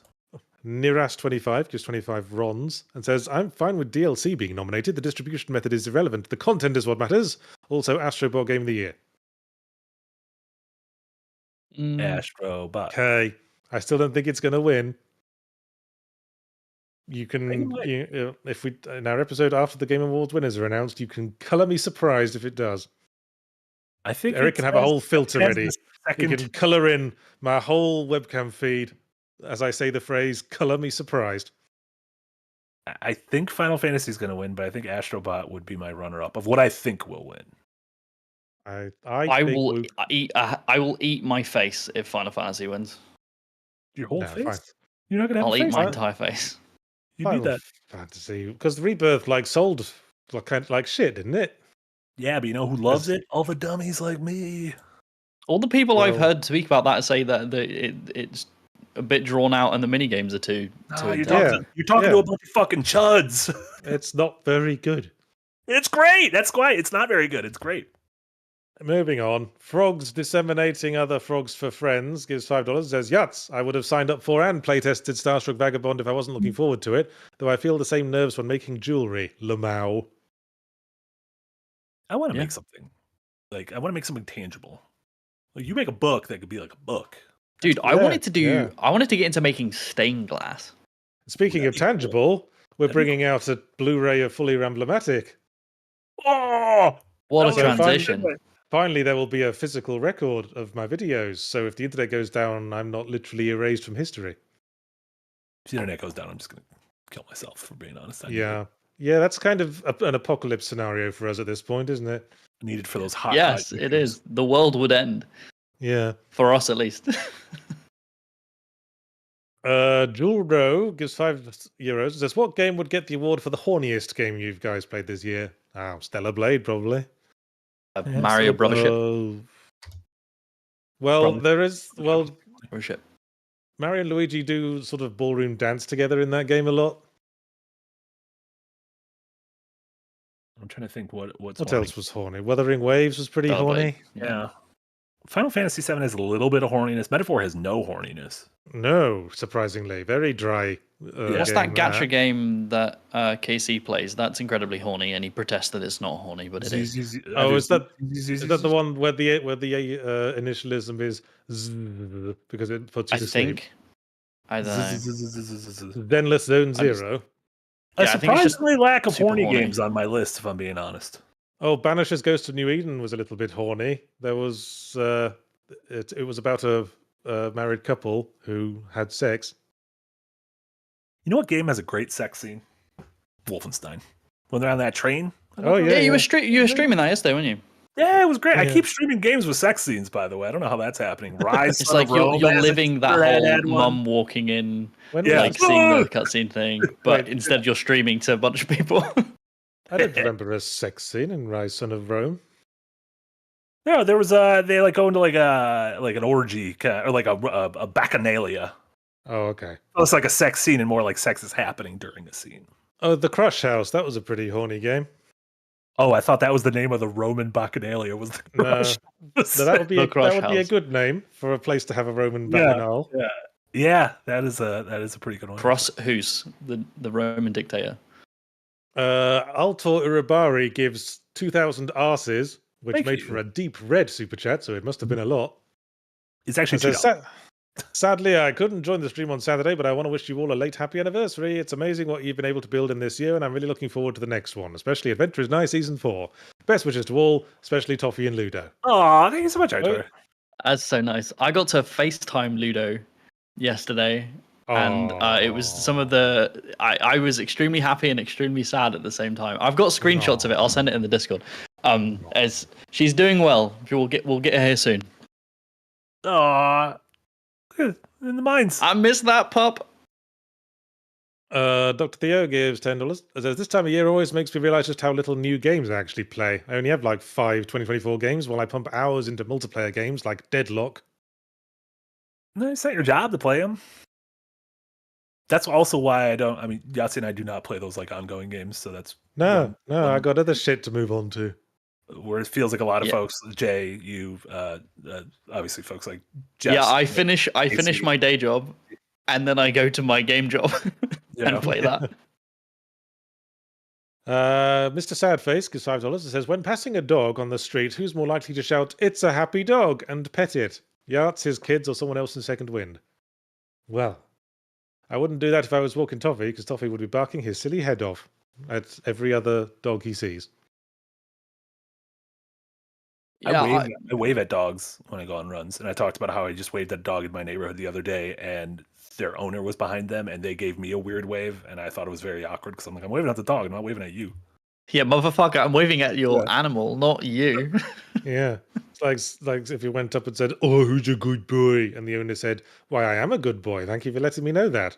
Niras25 gives 25 rons and says, I'm fine with DLC being nominated. The distribution method is irrelevant. The content is what matters. Also, Astrobot Game of the Year. Astrobot. Okay. I still don't think it's going to win. You can, if we, in our episode after the Game Awards winners are announced, you can colour me surprised if it does. I think Eric can have a whole filter ready. He Second. can colour in my whole webcam feed as I say the phrase, colour me surprised. I think Final Fantasy is going to win, but I think Astrobot would be my runner-up of what I think will win. I will eat my face if Final Fantasy wins. Your whole face? Fine. You're not going to have I'll a eat face? my entire face. You need that. Fantasy, because Rebirth sold like shit, didn't it? Yeah, but you know who loves it? All the dummies like me. All the people I've heard speak about that say that it's a bit drawn out and the mini games are too. You're talking to a bunch of fucking chuds. It's not very good. It's great. That's why it's not very good. It's great. Moving on. Frogs disseminating other frogs for friends gives $5. Says, Yahtzee, I would have signed up for and playtested Starstruck Vagabond if I wasn't looking forward to it, though I feel the same nerves when making jewelry. Lamau. I want to make something. I want to make something tangible. Like, you make a book that could be like a book. Dude, I wanted to get into making stained glass. Speaking of tangible, we're bringing out a Blu-ray of Fully Ramblomatic. Oh! What a transition. Finally, there will be a physical record of my videos, so if the internet goes down, I'm not literally erased from history. If the internet goes down, I'm just going to kill myself, for being honest. Yeah, that's kind of an apocalypse scenario for us at this point, isn't it? Needed for those hot. Yes, it is. The world would end. Yeah. For us, at least. Julro gives €5. Says, what game would get the award for the horniest game you guys played this year? Oh, Stellar Blade, probably. Mario Brothership. Brothership. Mario and Luigi do sort of ballroom dance together in that game a lot. I'm trying to think what else was horny. Wuthering Waves was pretty horny. Yeah. Final Fantasy VII has a little bit of horniness. Metaphor has no horniness. No, surprisingly, very dry. What's that gacha game that KC plays? That's incredibly horny, and he protests that it's not horny, but it is. Is that the one where the initialism is Z, because it puts you to sleep? I don't know. Zenless Zone Zero. A surprisingly lack of horny games on my list, if I'm being honest. Oh, Banisher's Ghost of New Eden was a little bit horny. There was it was about a married couple who had sex. You know what game has a great sex scene? Wolfenstein. When they're on that train. You were streaming that yesterday, weren't you? Yeah, it was great. Yeah. I keep streaming games with sex scenes, by the way. I don't know how that's happening. Rise. It's like you're living that whole mum walking in, seeing the cutscene thing, but instead you're streaming to a bunch of people. I don't remember a sex scene in Rise, Son of Rome. No, there was they go into an orgy or like a bacchanalia. Oh, okay. So it's like a sex scene, and more like sex is happening during a scene. Oh, the Crush House. That was a pretty horny game. Oh, I thought that was the name of the Roman bacchanalia. Was the Crush? No, that would be a good name for a place to have a Roman bacchanal. Yeah. Yeah, that is a pretty good one. Cross who's the Roman dictator. Altor Urabari gives 2,000 arses, which Thank made you. for a deep red super chat, so it must have been a lot. It's actually And says, $2. Sadly, I couldn't join the stream on Saturday, but I want to wish you all a late happy anniversary. It's amazing what you've been able to build in this year, and I'm really looking forward to the next one, especially Adventure is Nice Season 4. Best wishes to all, especially Toffee and Ludo. Oh, thank you so much, Arthur. That's so nice. I got to FaceTime Ludo yesterday, and it was some of the. I was extremely happy and extremely sad at the same time. I've got screenshots of it. I'll send it in the Discord. As she's doing well. We'll get her here soon. Aw, in the mines. I miss that pup. Dr. Theo gives $10. Says, this time of year always makes me realize just how little new games I actually play. I only have like 5 2024 games while I pump hours into multiplayer games like Deadlock. No, it's not your job to play them. That's also why I don't. I mean, Yahtzee and I do not play those like ongoing games, so that's No, I got other shit to move on to. where it feels like a lot of folks. Jay, you, obviously, folks like Jess. Yeah, I finish my day job, and then I go to my game job and play that. Mr. Sadface gives $5. It says, when passing a dog on the street, who's more likely to shout, "It's a happy dog," and pet it? Yachts, his kids, or someone else in second wind? Well, I wouldn't do that if I was walking Toffee, because Toffee would be barking his silly head off at every other dog he sees. Yeah, I wave at dogs when I go on runs, and I talked about how I just waved at a dog in my neighborhood the other day, and their owner was behind them, and they gave me a weird wave, and I thought it was very awkward because I'm like, I'm waving at the dog, I'm not waving at you. Yeah, motherfucker, I'm waving at your animal, not you. Yeah. It's like if you went up and said, "Oh, who's a good boy?" and the owner said, "Why, I am a good boy. Thank you for letting me know that."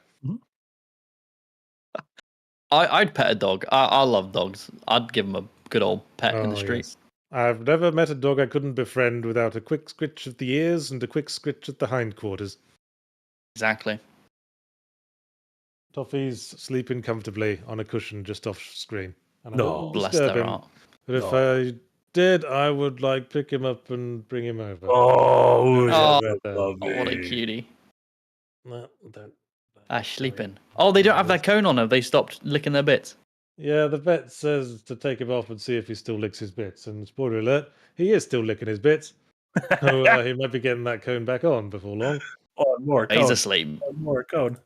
I'd pet a dog. I love dogs. I'd give them a good old pet in the street. Yes. I've never met a dog I couldn't befriend without a quick scritch of the ears and a quick scritch at the hindquarters. Exactly. Toffee's sleeping comfortably on a cushion just off screen. And I No, wouldn't Bless disturb their him. heart. But if I did, I would like pick him up and bring him over. Oh, What a cutie. No, don't. Sleeping. Oh, they don't have that cone on. Have they stopped licking their bits? Yeah, the vet says to take him off and see if he still licks his bits. And spoiler alert, he is still licking his bits. So he might be getting that cone back on before long. Oh, more cone. He's asleep. More cone.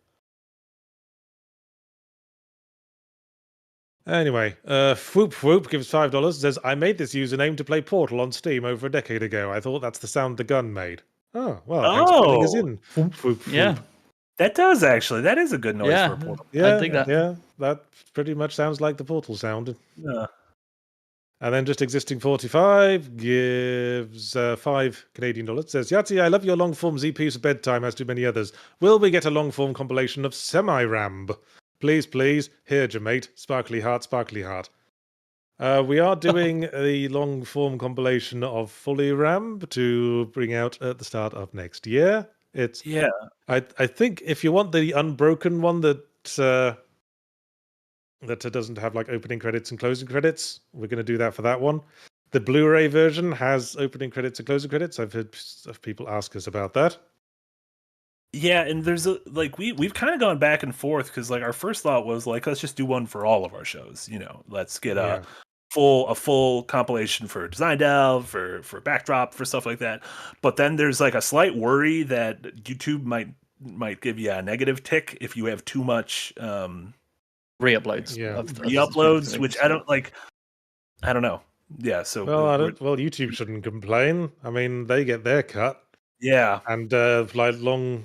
Anyway, Whoop gives $5. Says, I made this username to play Portal on Steam over a decade ago. I thought that's the sound the gun made. Oh, well, thanks for letting us in. Whoop, Yeah. That does actually. That is a good noise for a portal. Yeah, I think that. Yeah, that pretty much sounds like the Portal sound. Yeah. And then just existing 45 gives $5 Canadian. Says, Yahtzee, I love your long form ZPs of bedtime, as do many others. Will we get a long form compilation of Semi-Ramb? Please, please. Here, Jamate. Sparkly heart, sparkly heart. We are doing a long form compilation of Fully Ramb to bring out at the start of next year. It's I think if you want the unbroken one that doesn't have like opening credits and closing credits, we're going to do that for that one. The Blu-ray version has opening credits and closing credits. I've heard people ask us about that. Yeah, and there's we've kind of gone back and forth because like our first thought was like, let's just do one for all of our shows. You know, let's get a full compilation for Design Delve, for Backdrop, for stuff like that. But then there's like a slight worry that YouTube might give you a negative tick if you have too much Re-uploads. Re-uploads, which I don't know. Yeah, so YouTube shouldn't complain. I mean, they get their cut. Yeah, and the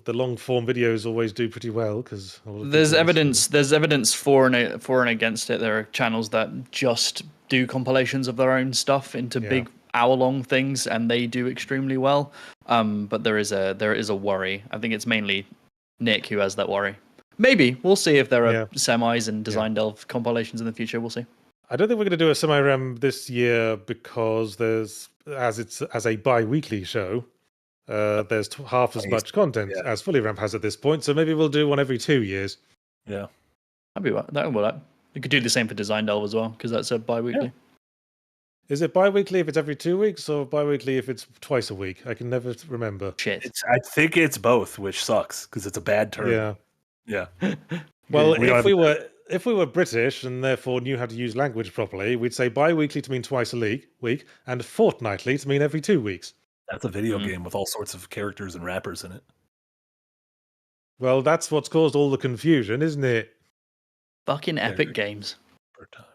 long form videos always do pretty well because there's evidence. There's evidence for and against it. There are channels that just do compilations of their own stuff into big hour-long things, and they do extremely well. But there is a worry. I think it's mainly Nick who has that worry. Maybe we'll see if there are semis and Design Delve compilations in the future. We'll see. I don't think we're going to do a semi-RAM this year because as a bi-weekly show. There's half as much content as Fully Ramp has at this point, so maybe we'll do one every 2 years. Yeah, that'd be that. We could do the same for Design Delve as well because that's a bi-weekly. Is it bi-weekly if it's every 2 weeks, or bi-weekly if it's twice a week? I can never remember. Shit. I think it's both, which sucks because it's a bad term. Yeah. Yeah. Well, We don't have if we were British and therefore knew how to use language properly, we'd say bi-weekly to mean twice a week, and fortnightly to mean every 2 weeks. That's a video game with all sorts of characters and rappers in it. Well, that's what's caused all the confusion, isn't it? Fucking epic games. Per time.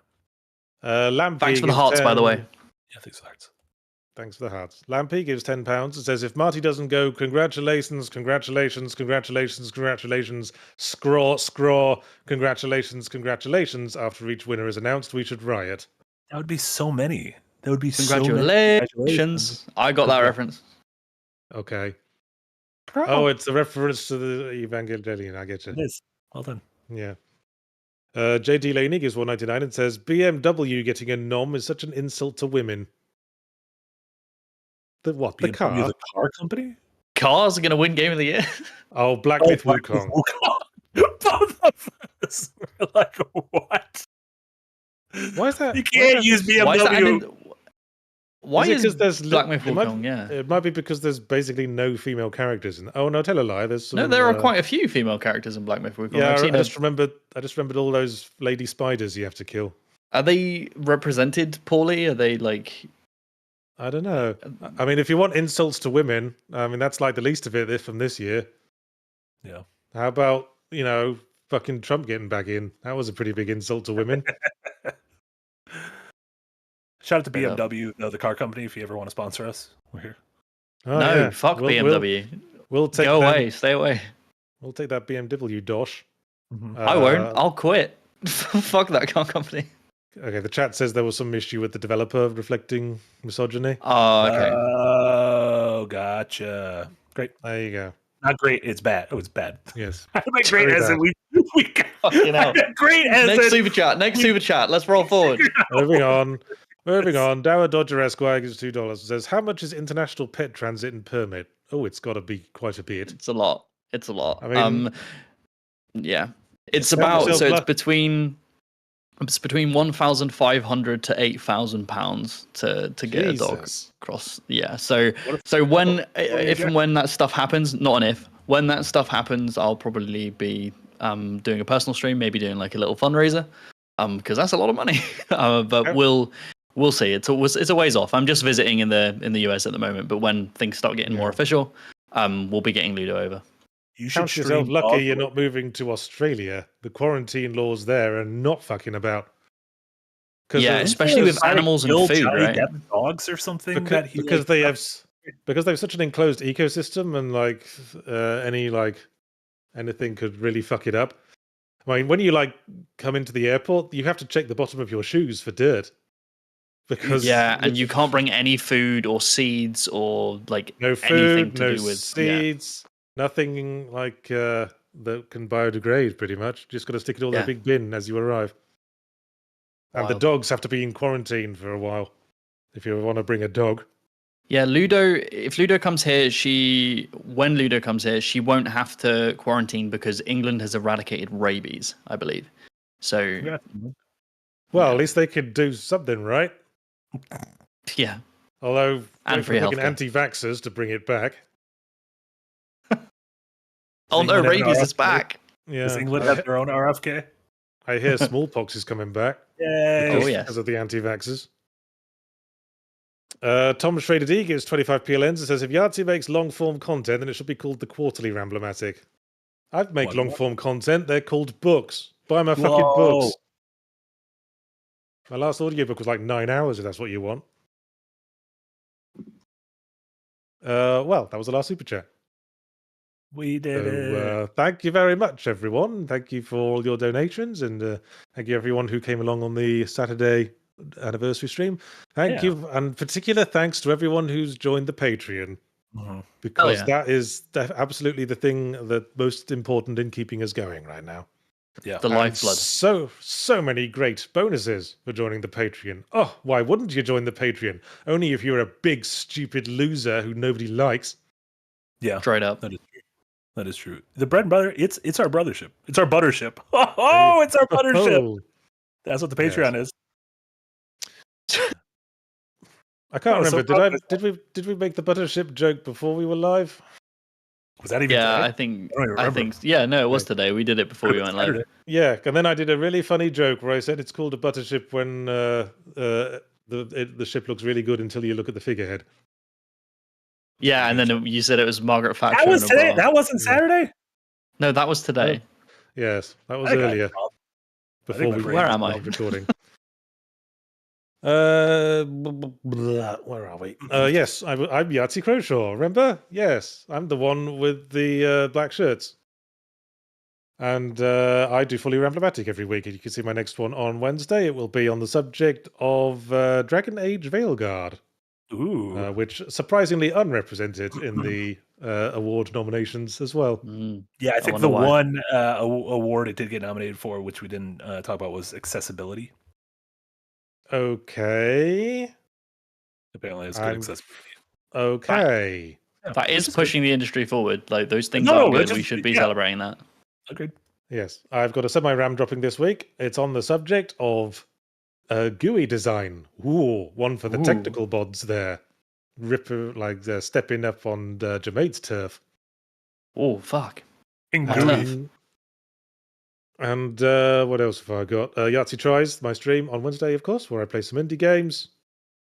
Lampy Thanks for the gives hearts, by the 10 way. Yeah, thanks, hearts. Thanks for the hearts. Lampy gives £10 and says, if Marty doesn't go, congratulations, congratulations, congratulations, congratulations, scraw, congratulations, after each winner is announced, we should riot. That would be so many. That would be Congratulations. so many. Congratulations. I got that reference. Okay. Oh, it's a reference to the Evangelion. I get you. It is. Well done. Yeah. JD Laney gives $1.99 and says, BMW getting a nom is such an insult to women. The what? The car? The car company? Cars are going to win Game of the Year. Oh, Black Myth Wukong. Both of us were like, what? Why is that? You can't use BMW. Why Is it is 'cause there's Black Myth it might- Wukong? Yeah. It might be because there's basically no female characters in. Oh no, tell a lie. There's some, No, there are quite a few female characters in Black Myth Wukong. Yeah, I've seen I just remembered all those lady spiders you have to kill. Are they represented poorly? Are they like? I don't know. I mean, if you want insults to women, I mean that's like the least of it from this year. Yeah. How about fucking Trump getting back in? That was a pretty big insult to women. Shout out to BMW, the car company. If you ever want to sponsor us, we're here. Oh, no, yeah. fuck BMW. We'll take Go that, away, stay away. We'll take that BMW dosh. I won't. I'll quit. Fuck that car company. Okay, the chat says there was some issue with the developer reflecting misogyny. Oh, okay. Oh, gotcha. Great. There you go. Not great. It's bad. Oh, it's bad. Yes. I like great as in we Fucking hell. great as Next super chat. Next super chat. Let's roll forward. Moving on. Dower Dodger Esquire gives $2. Says, how much is international pet transit and permit? Oh, it's got to be quite a bit. It's a lot. It's a lot. I mean, yeah. It's about it's between 1,500 to 8,000 pounds to get a dog across. Yeah. So when if and when that stuff happens, not an if. When that stuff happens, I'll probably be doing a personal stream, maybe doing like a little fundraiser, because that's a lot of money. But we'll see. It's a ways off. I'm just visiting in the US at the moment, but when things start getting more official, we'll be getting Ludo over. You should count yourself lucky you're not moving to Australia. The quarantine laws there are not fucking about. Yeah, especially with animals and food, right? Dogs or something. Because they have such an enclosed ecosystem, and anything could really fuck it up. I mean, when you come into the airport, you have to check the bottom of your shoes for dirt. Because and you can't bring any food or seeds or no food, anything to no do with seeds, nothing that can biodegrade. Pretty much, just got to stick it all in a big bin as you arrive. And the dogs have to be in quarantine for a while if you want to bring a dog. Yeah, if Ludo comes here, when Ludo comes here, she won't have to quarantine because England has eradicated rabies, I believe. So, well, at least they could do something, right? Yeah. Although, and free healthcare. Anti-vaxxers to bring it back. Oh no, rabies is back. Yeah. Does England have their own RFK? I hear smallpox is coming back. Yay! Because of the anti-vaxxers. Tom Schrader D gives 25 PLNs and says, if Yahtzee makes long-form content, then it should be called the Quarterly Ramblematic. I'd make long-form content. They're called books. Buy my fucking books. My last audiobook was like 9 hours, if that's what you want. Well, that was the last super chat. We did it. Thank you very much, everyone. Thank you for all your donations, and thank you everyone who came along on the Saturday anniversary stream. Thank you, and particular thanks to everyone who's joined the Patreon, because that is absolutely the thing that most important in keeping us going right now. Yeah, the lifeblood. So many great bonuses for joining the Patreon. Oh, why wouldn't you join the Patreon? Only if you're a big stupid loser who nobody likes. Yeah, straight up. That is true. The bread and butter, it's our brothership. It's our buttership. Oh, it's our buttership. That's what the Patreon is. I can't Oh, so remember. probably- Did we make the Buttership joke before we were live? Was that even Yeah, today? I think. don't even I remember. think. Yeah, no, it was Right. today. We did it before we went live. Saturday. Yeah, and then I did a really funny joke where I said it's called a Buttership when the ship looks really good until you look at the figurehead. Yeah, and then you said it was Margaret Thatcher. That was in a today. bra. That wasn't Yeah. Saturday. No, that was today. Yes, that was I think I- earlier before my we brain- Where am I? started recording. Where are we? Yes, I'm Yahtzee Crowshaw. Remember? Yes, I'm the one with the black shirts. And I do Fully Ramblomatic every week. And you can see my next one on Wednesday. It will be on the subject of Dragon Age Veilguard, Ooh. which surprisingly unrepresented in the award nominations as well. Mm. Yeah, I think wonder the why. one award it did get nominated for, which we didn't talk about, was accessibility. Okay. Apparently, it's good I'm- accessibility. Okay. Yeah, That which is good. pushing the industry forward. Like those things No, are good. it's We just- should be yeah. celebrating that. Agreed. Yes, I've got a semi-ram dropping this week. It's on the subject of GUI design. Ooh, one for the Ooh. technical bods there. Stepping up on Jermaine's turf. Oh fuck. In That's GUI. tough. And what else have I got? Yahtzee Tries, my stream on Wednesday, of course, where I play some indie games.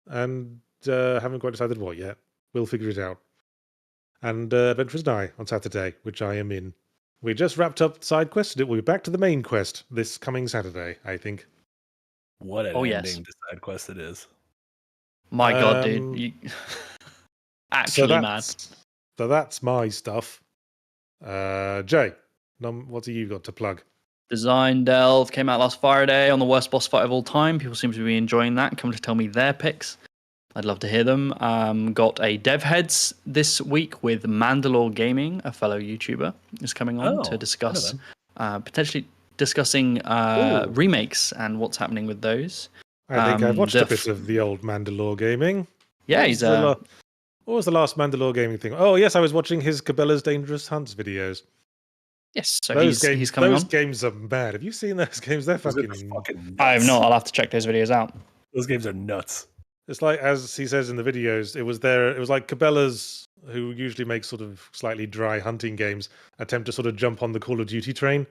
And haven't quite decided what yet. We'll figure it out. And Adventurers Die on Saturday, which I am in. We just wrapped up side quest. We'll be back to the main quest this coming Saturday, I think. What an Oh, ending yes. to side quest it is. My god, Um, dude. Actually mad. So that's my stuff. Jay, what do you got to plug? Design Delve came out last Friday on the worst boss fight of all time. People seem to be enjoying that. Come to tell me their picks. I'd love to hear them. Got a Dev Heads this week with Mandalore Gaming, a fellow YouTuber, is coming on to discuss potentially discussing remakes and what's happening with those. I think I've watched a the bit of the old Mandalore Gaming. Yeah, What he's was the la- What was the last Mandalore Gaming thing? Oh, yes, I was watching his Cabela's Dangerous Hunts videos. yes. So Those he's coming those on. games are mad. Have you seen those games? They're Those are fucking... fucking I have nuts. not. I'll have to check those videos out. Those games are nuts. It's like, as he says in the videos, it was like Cabela's, who usually makes sort of slightly dry hunting games, attempt to sort of jump on the Call of Duty train.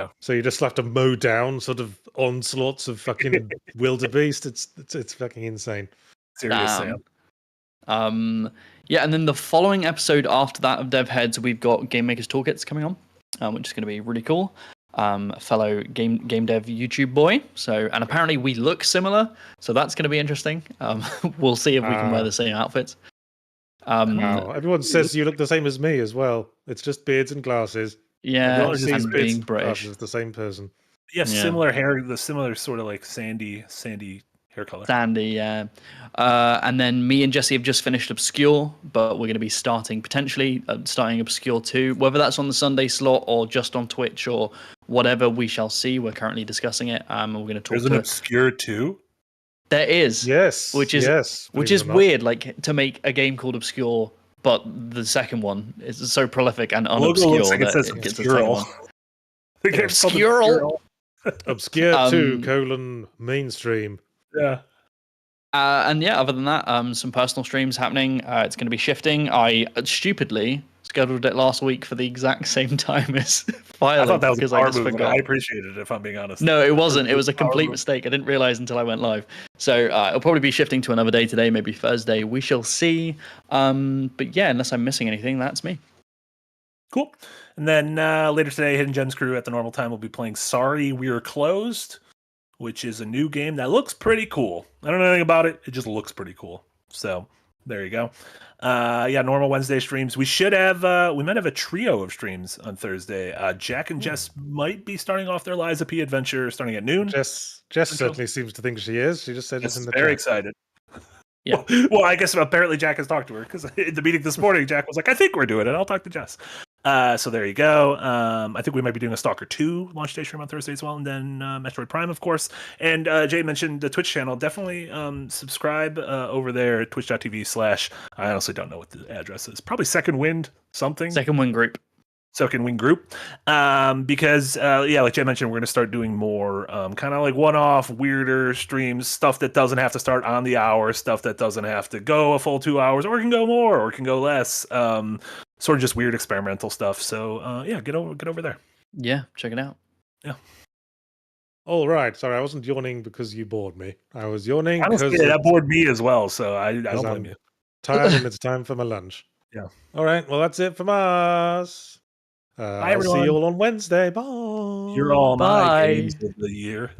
Yeah. So you just have to mow down sort of onslaughts of fucking wildebeest. It's fucking insane. Serious Damn. Sam. Yeah, and then the following episode after that of Dev Heads, we've got Game Makers Toolkits coming on, which is going to be really cool. A fellow game dev YouTube boy. So, and apparently we look similar, so that's going to be interesting. We'll see if we can wear the same outfits. Wow, everyone says you look the same as me as well. It's just beards and glasses. Yeah, Everyone sees and beards being and British. glasses as the same person. Yeah, Yeah. similar hair, the similar sort of like sandy hair color. Sandy, yeah. And then me and Jesse have just finished Obscure, but we're going to be starting Obscure 2, whether that's on the Sunday slot or just on Twitch or whatever, we shall see. We're currently discussing it, and we're going to talk There's an to Obscure 2? There is, Yes, which is believe it or not. weird, like to make a game called Obscure, but the second one is so prolific and Logo unobscure looks like it that says it gets a Obscure. second one. The game's called Obscure. Obscure 2 mainstream. Yeah. And yeah, other than that, some personal streams happening. It's going to be shifting. I stupidly scheduled it last week for the exact same time as Firelink I thought that was because a I power just move. forgot. I appreciated it, if I'm being honest. No, it wasn't. It was a Power complete move. mistake. I didn't realize until I went live. So it'll probably be shifting to another day today, maybe Thursday. We shall see. But yeah, unless I'm missing anything, that's me. Cool. And then later today, Hidden Gems crew at the normal time will be playing Sorry We're Closed, which is a new game that looks pretty cool. I don't know anything about it. It just looks pretty cool. So there you go. Yeah, normal Wednesday streams. We should have, we might have a trio of streams on Thursday. Jack and Jess might be starting off their Liza P adventure starting at noon. Jess certainly seems to think she is. She just said Jess it's in is the very chat. excited. Yeah. Well, I guess apparently Jack has talked to her because in the meeting this morning, Jack was like, I think we're doing it. I'll talk to Jess. So there you go. I think we might be doing a Stalker 2 launch day stream on Thursday as well. And then Metroid Prime, of course. And Jay mentioned the Twitch channel. Definitely subscribe over there at twitch.tv/ I honestly don't know what the address is. Probably Second Wind something. Second Wind Group. So can Wing Group. Because like Jen mentioned, we're going to start doing more kind of like one-off, weirder streams, stuff that doesn't have to start on the hour, stuff that doesn't have to go a full 2 hours, or it can go more, or it can go less. Sort of just weird experimental stuff. So get over there. Yeah, check it out. Yeah. All right. Sorry, I wasn't yawning because you bored me. I was yawning Honestly, because that bored me as well. So I don't blame you. tired and it's time for my lunch. Yeah. All right. Well, that's it from us. Bye, I'll everyone. see you all on Wednesday. Bye. You're all Bye. my games of the year.